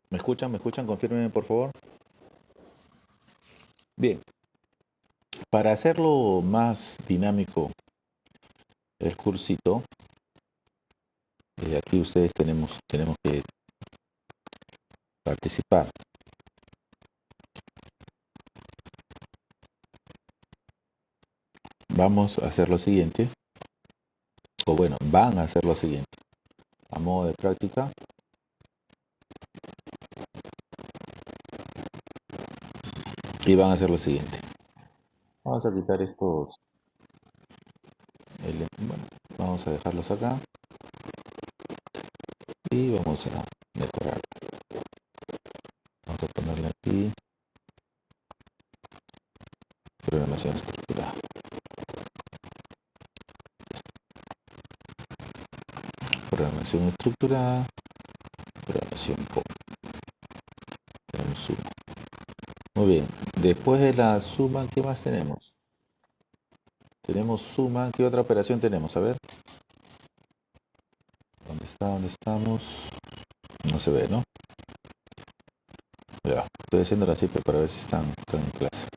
¿Me escuchan? ¿Me escuchan? Confírmenme, por favor. Bien, para hacerlo más dinámico el cursito, aquí ustedes tenemos que participar. Vamos a hacer lo siguiente, o bueno, van a hacer lo siguiente. A modo de práctica, y van a hacer lo siguiente. Vamos a quitar estos, bueno, vamos a dejarlos acá y vamos a mejorar. Vamos a ponerle aquí programación estructurada. Programación estructurada, programación POM. Tenemos suma. Muy bien, después de la suma, ¿qué más tenemos? Tenemos suma, ¿qué otra operación tenemos? A ver. ¿Dónde está? ¿Dónde estamos? No se ve, ¿no? Ya, estoy haciendo la cifra para ver si están en clase.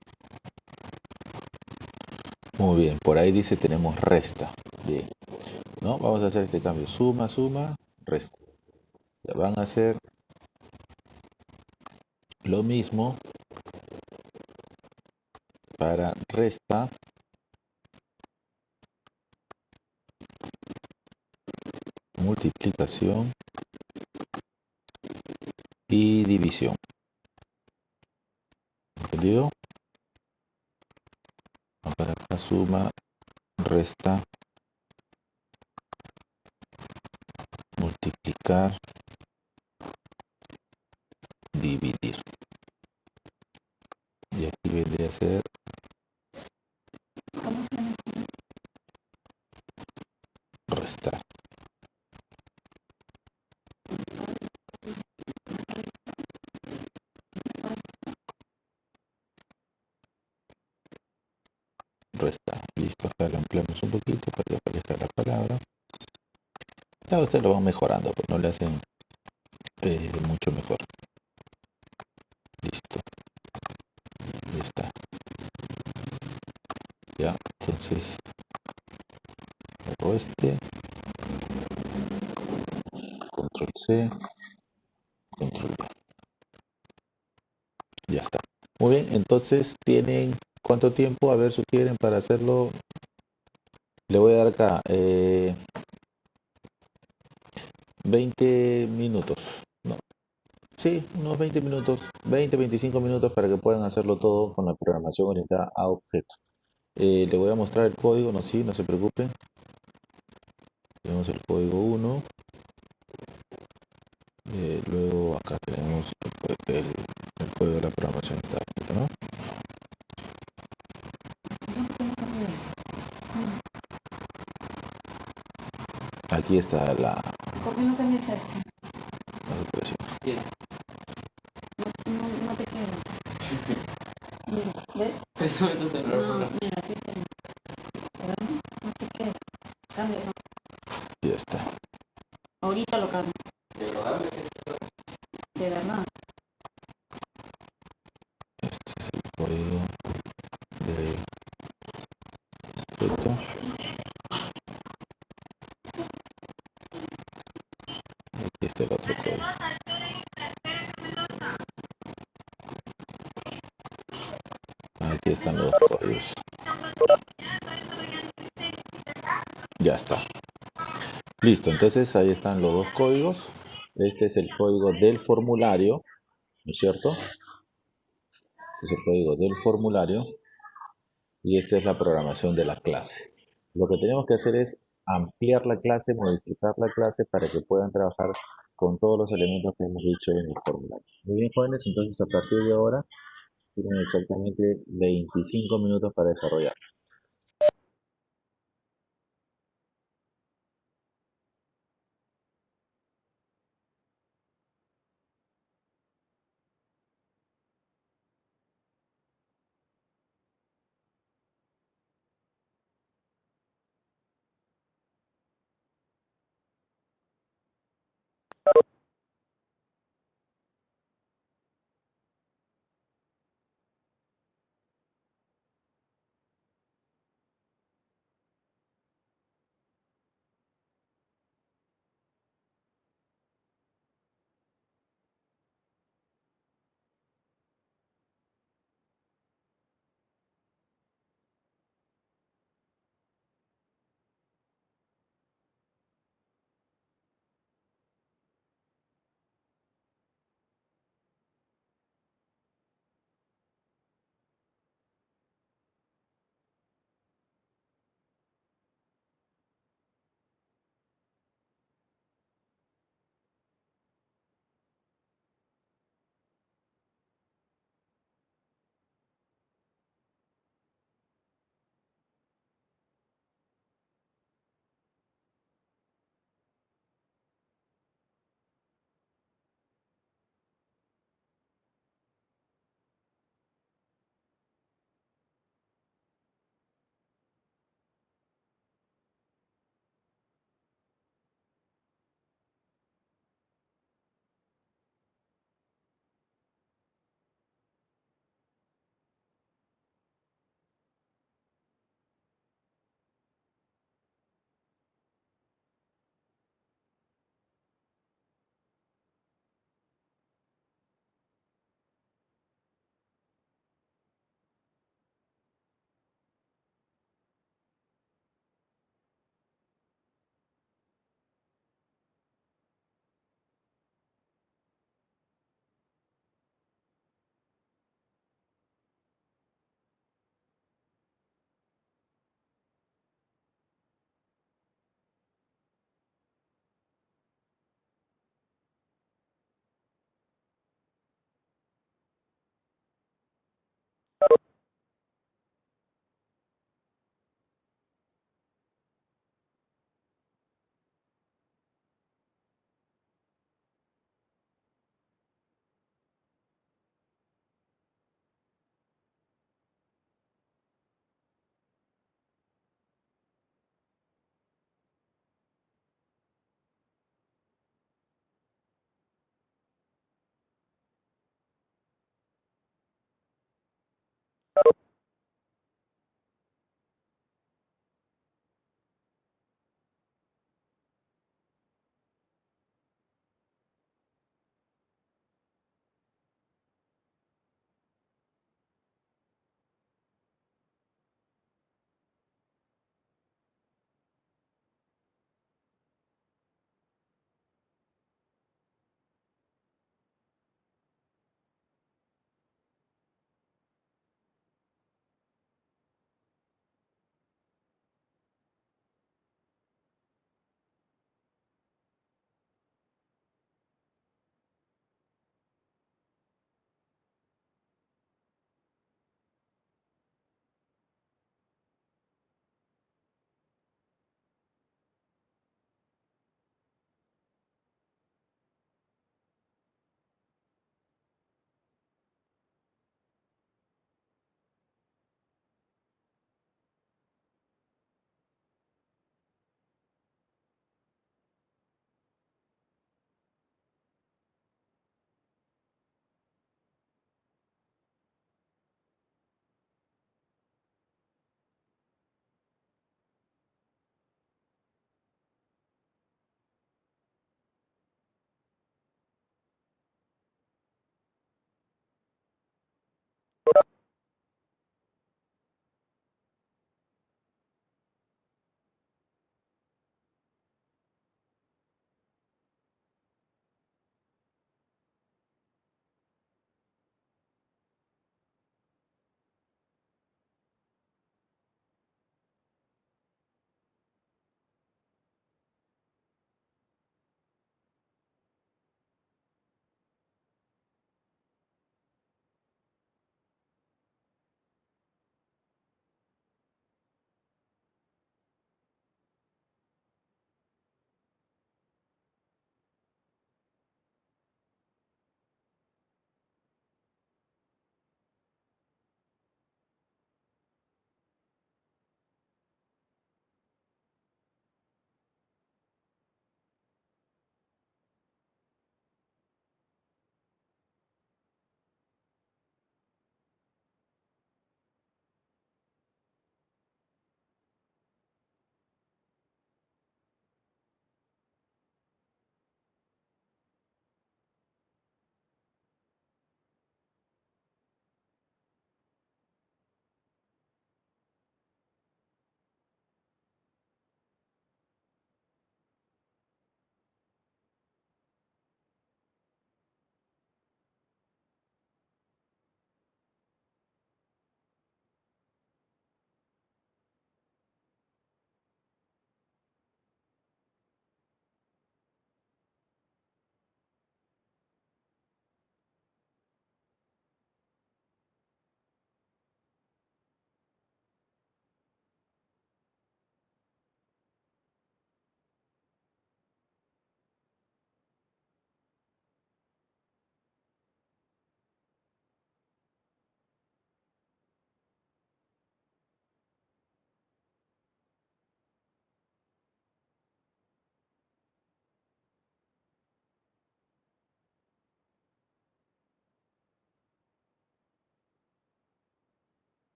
Muy bien, por ahí dice tenemos resta. Bien, ¿no? Vamos a hacer este cambio. Suma, suma, resta. Ya van a hacer lo mismo para resta, multiplicación y división. ¿Entendido? Para acá suma, resta, multiplicar, dividir. Y aquí vendría a ser restar. Restar. Listo, acá lo ampliamos un poquito para que aparezca la palabra. Ya ustedes lo van mejorando, pues no le hacen mucho mejor. Listo. Ahí está. Ya, entonces borro este. Control C. Control V. Ya está. Muy bien, entonces tienen ¿cuánto tiempo? A ver, sugieren para hacerlo. Le voy a dar acá 20 minutos. No. Sí, unos 20 minutos, 20-25 minutos para que puedan hacerlo todo con la programación orientada a objetos. Le voy a mostrar el código, no, sí, no se preocupen. Tenemos el código 1. Luego acá tenemos el código de la programación táctica, ¿no? Aquí está la
¿Por qué no cambias esto?
operación.
No te quiero. Mira, ¿ves? No, mira, así te... Pero no te quiero. Cámbialo.
Ya está.
Ahorita lo cambio. De verdad.
Este es el código del objeto. Aquí está el otro código. Aquí están los códigos. Ya está. Listo, entonces ahí están los dos códigos. Este es el código del formulario, ¿no es cierto? Este es el código del formulario y esta es la programación de la clase. Lo que tenemos que hacer es ampliar la clase, modificar la clase para que puedan trabajar con todos los elementos que hemos dicho en el formulario. Muy bien, jóvenes, entonces a partir de ahora tienen exactamente 25 minutos para desarrollar.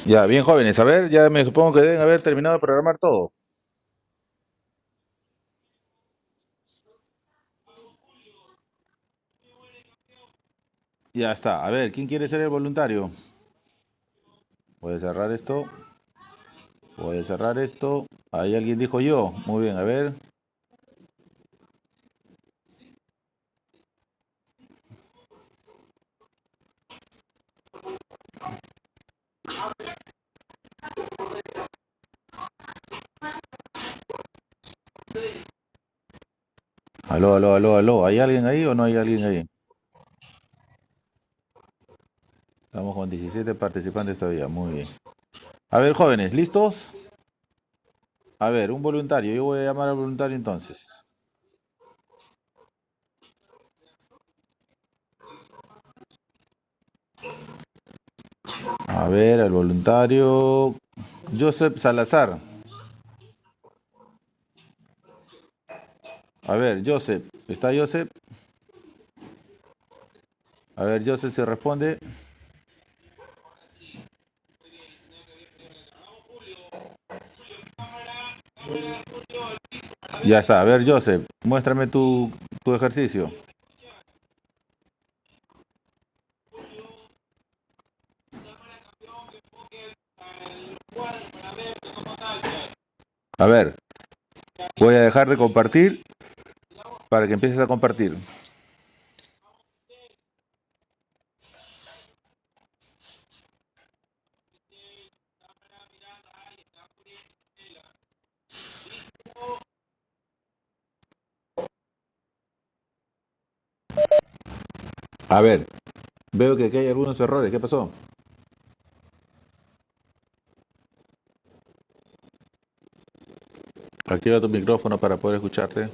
Ya, bien jóvenes, a ver, ya me supongo que deben haber terminado de programar todo. Ya está, a ver, ¿quién quiere ser el voluntario? Voy a cerrar esto. Voy a cerrar esto. Ahí alguien dijo yo. Muy bien, a ver. Aló, aló, aló, aló. ¿Hay alguien ahí o no hay alguien ahí? Estamos con 17 participantes todavía. Muy bien. A ver, jóvenes, ¿listos? A ver, un voluntario. Yo voy a llamar al voluntario entonces. A ver, al voluntario. Joseph Salazar. A ver, Joseph. ¿Está Joseph? A ver, Joseph se responde. Ya está. A ver, Joseph, muéstrame tu ejercicio. A ver, voy a dejar de compartir para que empieces a compartir. A ver, veo que aquí hay algunos errores. ¿Qué pasó? Activa tu micrófono para poder escucharte.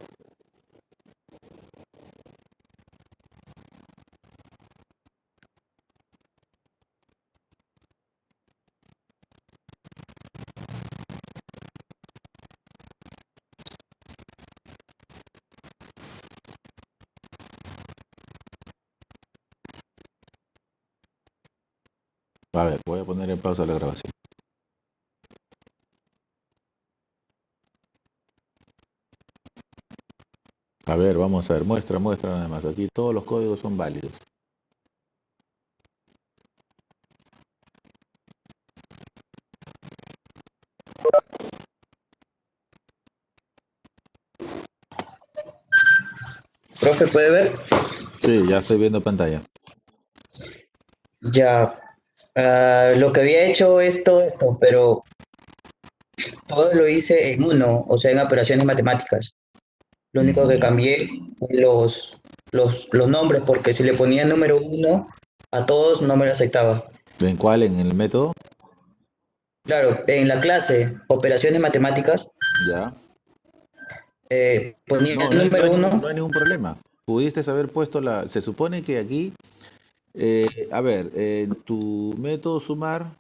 A ver, voy a poner en pausa la grabación. A ver, vamos a ver, muestra nada más. Aquí todos los códigos son válidos.
Profe, ¿puede ver?
Sí, ya estoy viendo pantalla.
Ya, lo que había hecho es todo esto, pero todo lo hice en uno, o sea, en operaciones matemáticas. Lo único que cambié fue los nombres, porque si le ponía número uno a todos no me lo aceptaba.
¿En cuál? ¿En el método?
Claro, en la clase operaciones matemáticas
Ya.
ponía
No,
el número
no
uno.
hay ningún problema. Pudiste haber puesto la... Se supone que aquí, a ver, en tu método sumar,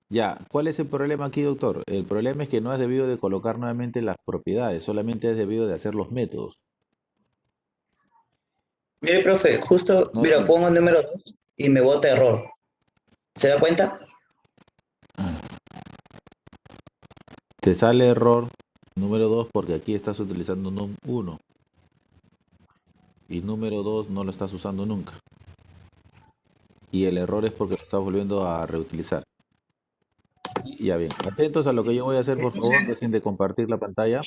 ya, ¿cuál es el problema aquí, doctor? El problema es que no has debido de colocar nuevamente las propiedades, solamente has debido de hacer los métodos.
Mire, profe, justo,
No,
mira, pongo el número 2 y me bota error. ¿Se da cuenta?
te sale error número 2 porque aquí estás utilizando num 1 y número 2 no lo estás usando nunca. Y el error es porque lo estás volviendo a reutilizar. Ya bien, atentos a lo que yo voy a hacer, por favor, dejen de compartir la pantalla.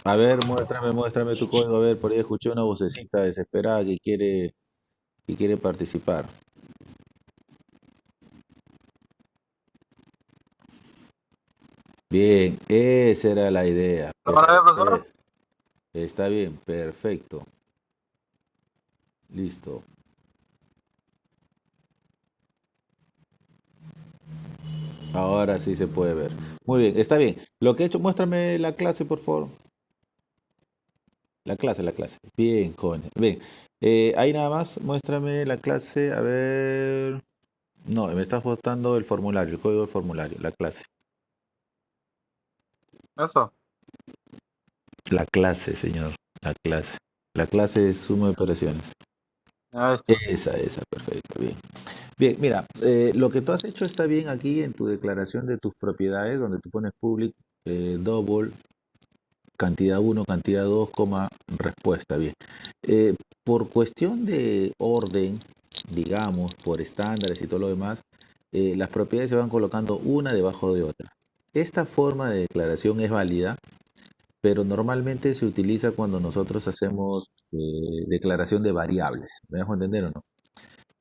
A ver, muéstrame tu código. A ver, por ahí escuché una vocecita desesperada que quiere participar. Bien, esa era la idea. Está bien, perfecto. Listo. Ahora sí se puede ver. Muy bien, está bien. Lo que he hecho, muéstrame la clase, por favor. La clase, la clase. Bien, jóvenes. Bien. Ahí nada más, muéstrame la clase. A ver. No, me estás botando el formulario, el código del formulario, la clase.
Eso.
La clase, señor. La clase. La clase es suma de operaciones.
Ahí está.
Esa, perfecto. Bien. Bien, mira, lo que tú has hecho está bien aquí en tu declaración de tus propiedades, donde tú pones public, double, cantidad uno, cantidad 2, coma, respuesta. Bien. Eh, por cuestión de orden, digamos, por estándares y todo lo demás, las propiedades se van colocando una debajo de otra. Esta forma de declaración es válida, pero normalmente se utiliza cuando nosotros hacemos declaración de variables. ¿Me dejo entender o no?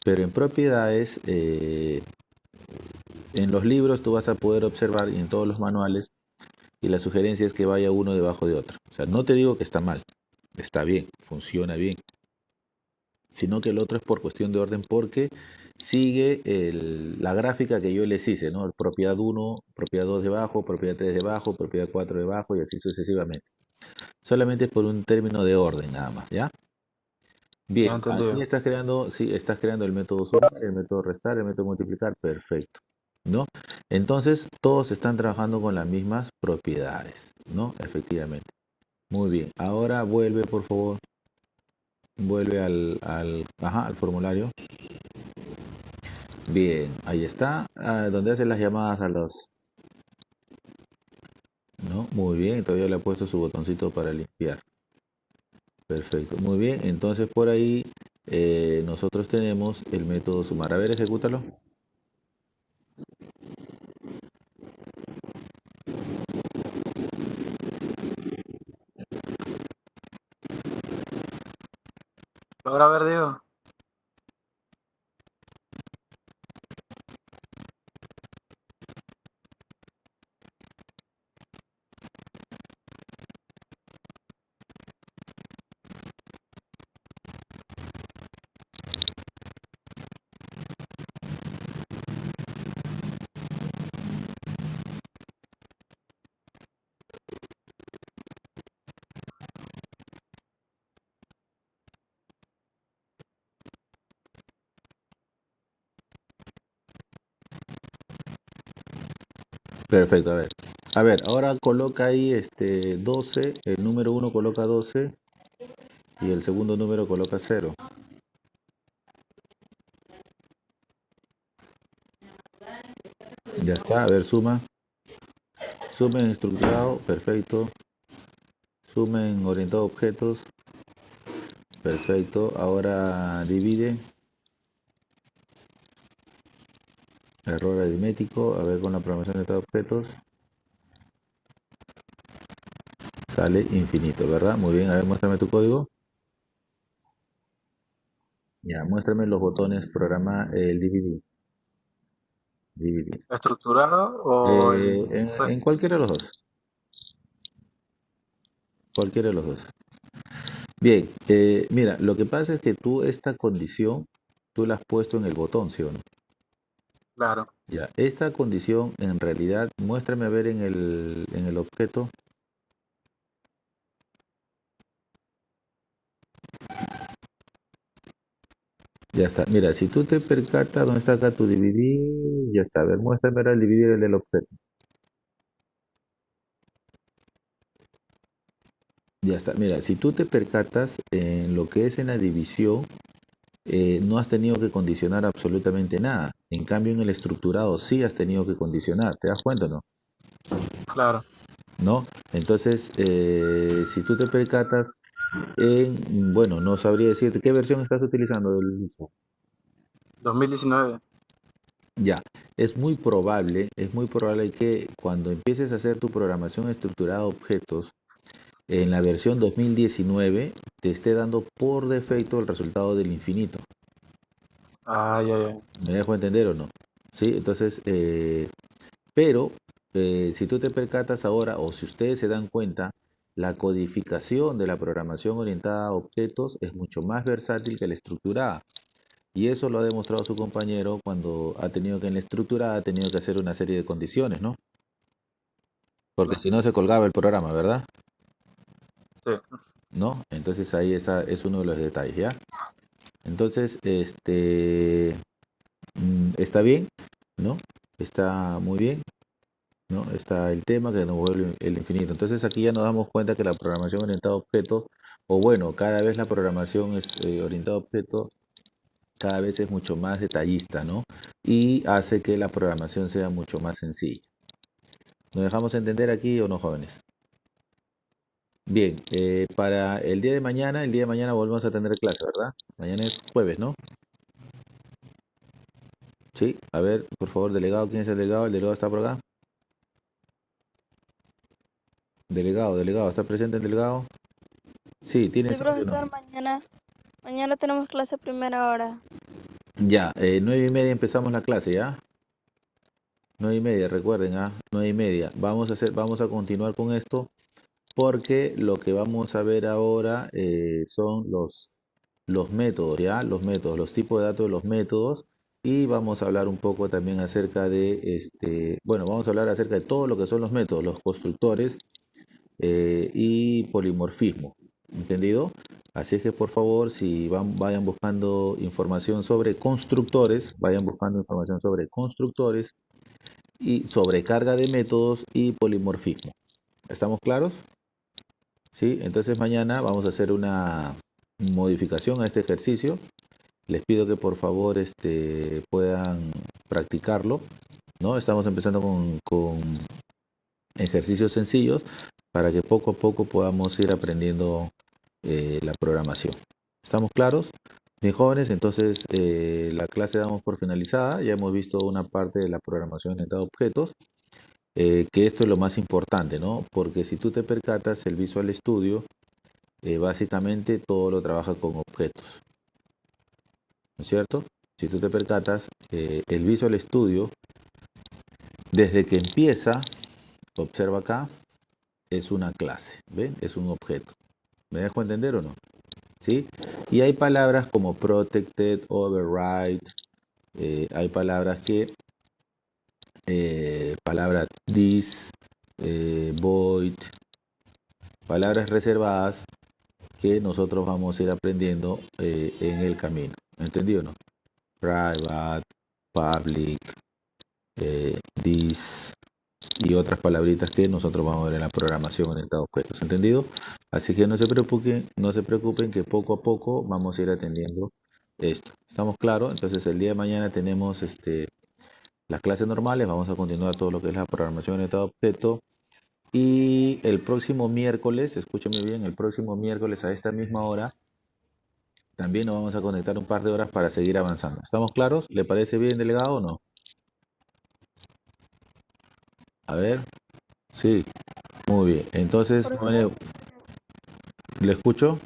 Pero en propiedades, en los libros tú vas a poder observar y en todos los manuales, y la sugerencia es que vaya uno debajo de otro. O sea, no te digo que está mal, está bien, funciona bien, sino que el otro es por cuestión de orden porque sigue la gráfica que yo les hice, ¿no? Propiedad uno, propiedad 2 debajo, propiedad 3 debajo, propiedad 4 debajo y así sucesivamente. Solamente es por un término de orden nada más, ¿ya?
Ya
Bien, aquí
entendido.
estás creando, sí, estás creando el método sumar, el método restar, el método multiplicar, perfecto, ¿no? Entonces, todos están trabajando con las mismas propiedades, ¿no? Efectivamente. Muy bien, ahora vuelve, por favor, vuelve al formulario. Bien, ahí está, donde hace las llamadas a los, ¿no? Muy bien, todavía le ha puesto su botoncito para limpiar. Perfecto, muy bien, entonces por ahí nosotros tenemos el método sumar. A ver, ejecútalo.
Logra ver, Diego.
Perfecto, a ver. A ver, ahora coloca ahí 12, el número uno coloca 12 y el segundo número coloca 0. Ya está, a ver, suma. Suma en estructurado, perfecto. Suma en orientado a objetos, perfecto. Ahora divide. Error aritmético, a ver con la programación de orientada a objetos. Sale infinito, ¿verdad? Muy bien, a ver, muéstrame tu código. Ya, muéstrame los botones, programa el DVD. DVD.
¿Estructurado o el
En cualquiera de los dos. Cualquiera de los dos. Bien, mira, lo que pasa es que tú esta condición, tú la has puesto en el botón, ¿sí o no?
Claro.
Ya, esta condición en realidad, muéstrame a ver en el objeto. Ya está, mira, si tú te percatas, ¿dónde está acá tu dividir? Ya está, a ver, muéstrame ahora el dividir el del objeto. Ya está, mira, si tú te percatas en lo que es en la división, no has tenido que condicionar absolutamente nada. En cambio, en el estructurado sí has tenido que condicionar, ¿te das cuenta o no?
Claro.
¿No? Entonces, si tú te percatas bueno, no sabría decirte qué versión estás utilizando del mismo.
2019.
Ya, es muy probable que cuando empieces a hacer tu programación estructurada de objetos, en la versión 2019 te esté dando por defecto el resultado del infinito.
Ah, ya.
¿Me dejo entender o no? Sí, entonces, pero si tú te percatas ahora, o si ustedes se dan cuenta, la codificación de la programación orientada a objetos es mucho más versátil que la estructurada. Y eso lo ha demostrado su compañero cuando ha tenido que en la estructurada ha tenido que hacer una serie de condiciones, ¿no? Porque si no se colgaba el programa, ¿verdad?
Sí.
¿No? Entonces ahí esa es uno de los detalles, ¿ya? Entonces, está bien, ¿no? Está muy bien. ¿No? Está el tema que nos vuelve el infinito. Entonces aquí ya nos damos cuenta que la programación orientada a objetos, o bueno, cada vez la programación es, orientada a objetos cada vez es mucho más detallista, ¿no? Y hace que la programación sea mucho más sencilla. ¿Nos dejamos entender aquí o no, jóvenes? Bien, para el día de mañana volvemos a tener clase, ¿verdad? Mañana es jueves, ¿no? Sí, a ver, por favor, delegado, ¿quién es el delegado? ¿El delegado está por acá? Delegado, ¿está presente el delegado? Sí,
Sí,
¿tienes audio o no?
profesor, mañana tenemos clase a primera hora.
Ya, 9:30 empezamos la clase, ¿ya? 9:30, recuerden, 9:30. Vamos a continuar con esto porque lo que vamos a ver ahora son los métodos, ¿ya? Los métodos, los tipos de datos de los métodos. Y vamos a hablar un poco también acerca de, bueno, vamos a hablar acerca de todo lo que son los métodos, los constructores y polimorfismo. ¿Entendido? Así es que por favor, si vayan buscando información sobre constructores, vayan buscando información sobre constructores y sobrecarga de métodos y polimorfismo. ¿Estamos claros? Sí, entonces mañana vamos a hacer una modificación a este ejercicio. Les pido que por favor puedan practicarlo, ¿no? Estamos empezando con ejercicios sencillos para que poco a poco podamos ir aprendiendo la programación. ¿Estamos claros? Bien, jóvenes, entonces la clase damos por finalizada. Ya hemos visto una parte de la programación orientada a objetos, que esto es lo más importante, ¿no? Porque si tú te percatas, el Visual Studio básicamente todo lo trabaja con objetos, ¿no es cierto? Si tú te percatas, el Visual Studio, desde que empieza, observa acá, es una clase, ¿ven? Es un objeto. ¿Me dejo entender o no? ¿Sí? Y hay palabras como protected, override, hay palabras que, palabra this, void, palabras reservadas que nosotros vamos a ir aprendiendo en el camino. ¿Entendido o no? Private, public, this y otras palabritas que nosotros vamos a ver en la programación orientada a objetos. ¿Entendido? Así que no se preocupen que poco a poco vamos a ir atendiendo esto. ¿Estamos claros? Entonces el día de mañana tenemos las clases normales, vamos a continuar todo lo que es la programación orientada a objetos. Y el próximo miércoles, escúcheme bien, el próximo miércoles a esta misma hora, también nos vamos a conectar un par de horas para seguir avanzando. ¿Estamos claros? ¿Le parece bien, delegado, o no? A ver. Sí, muy bien. Entonces,
Profesor,
¿le escucho?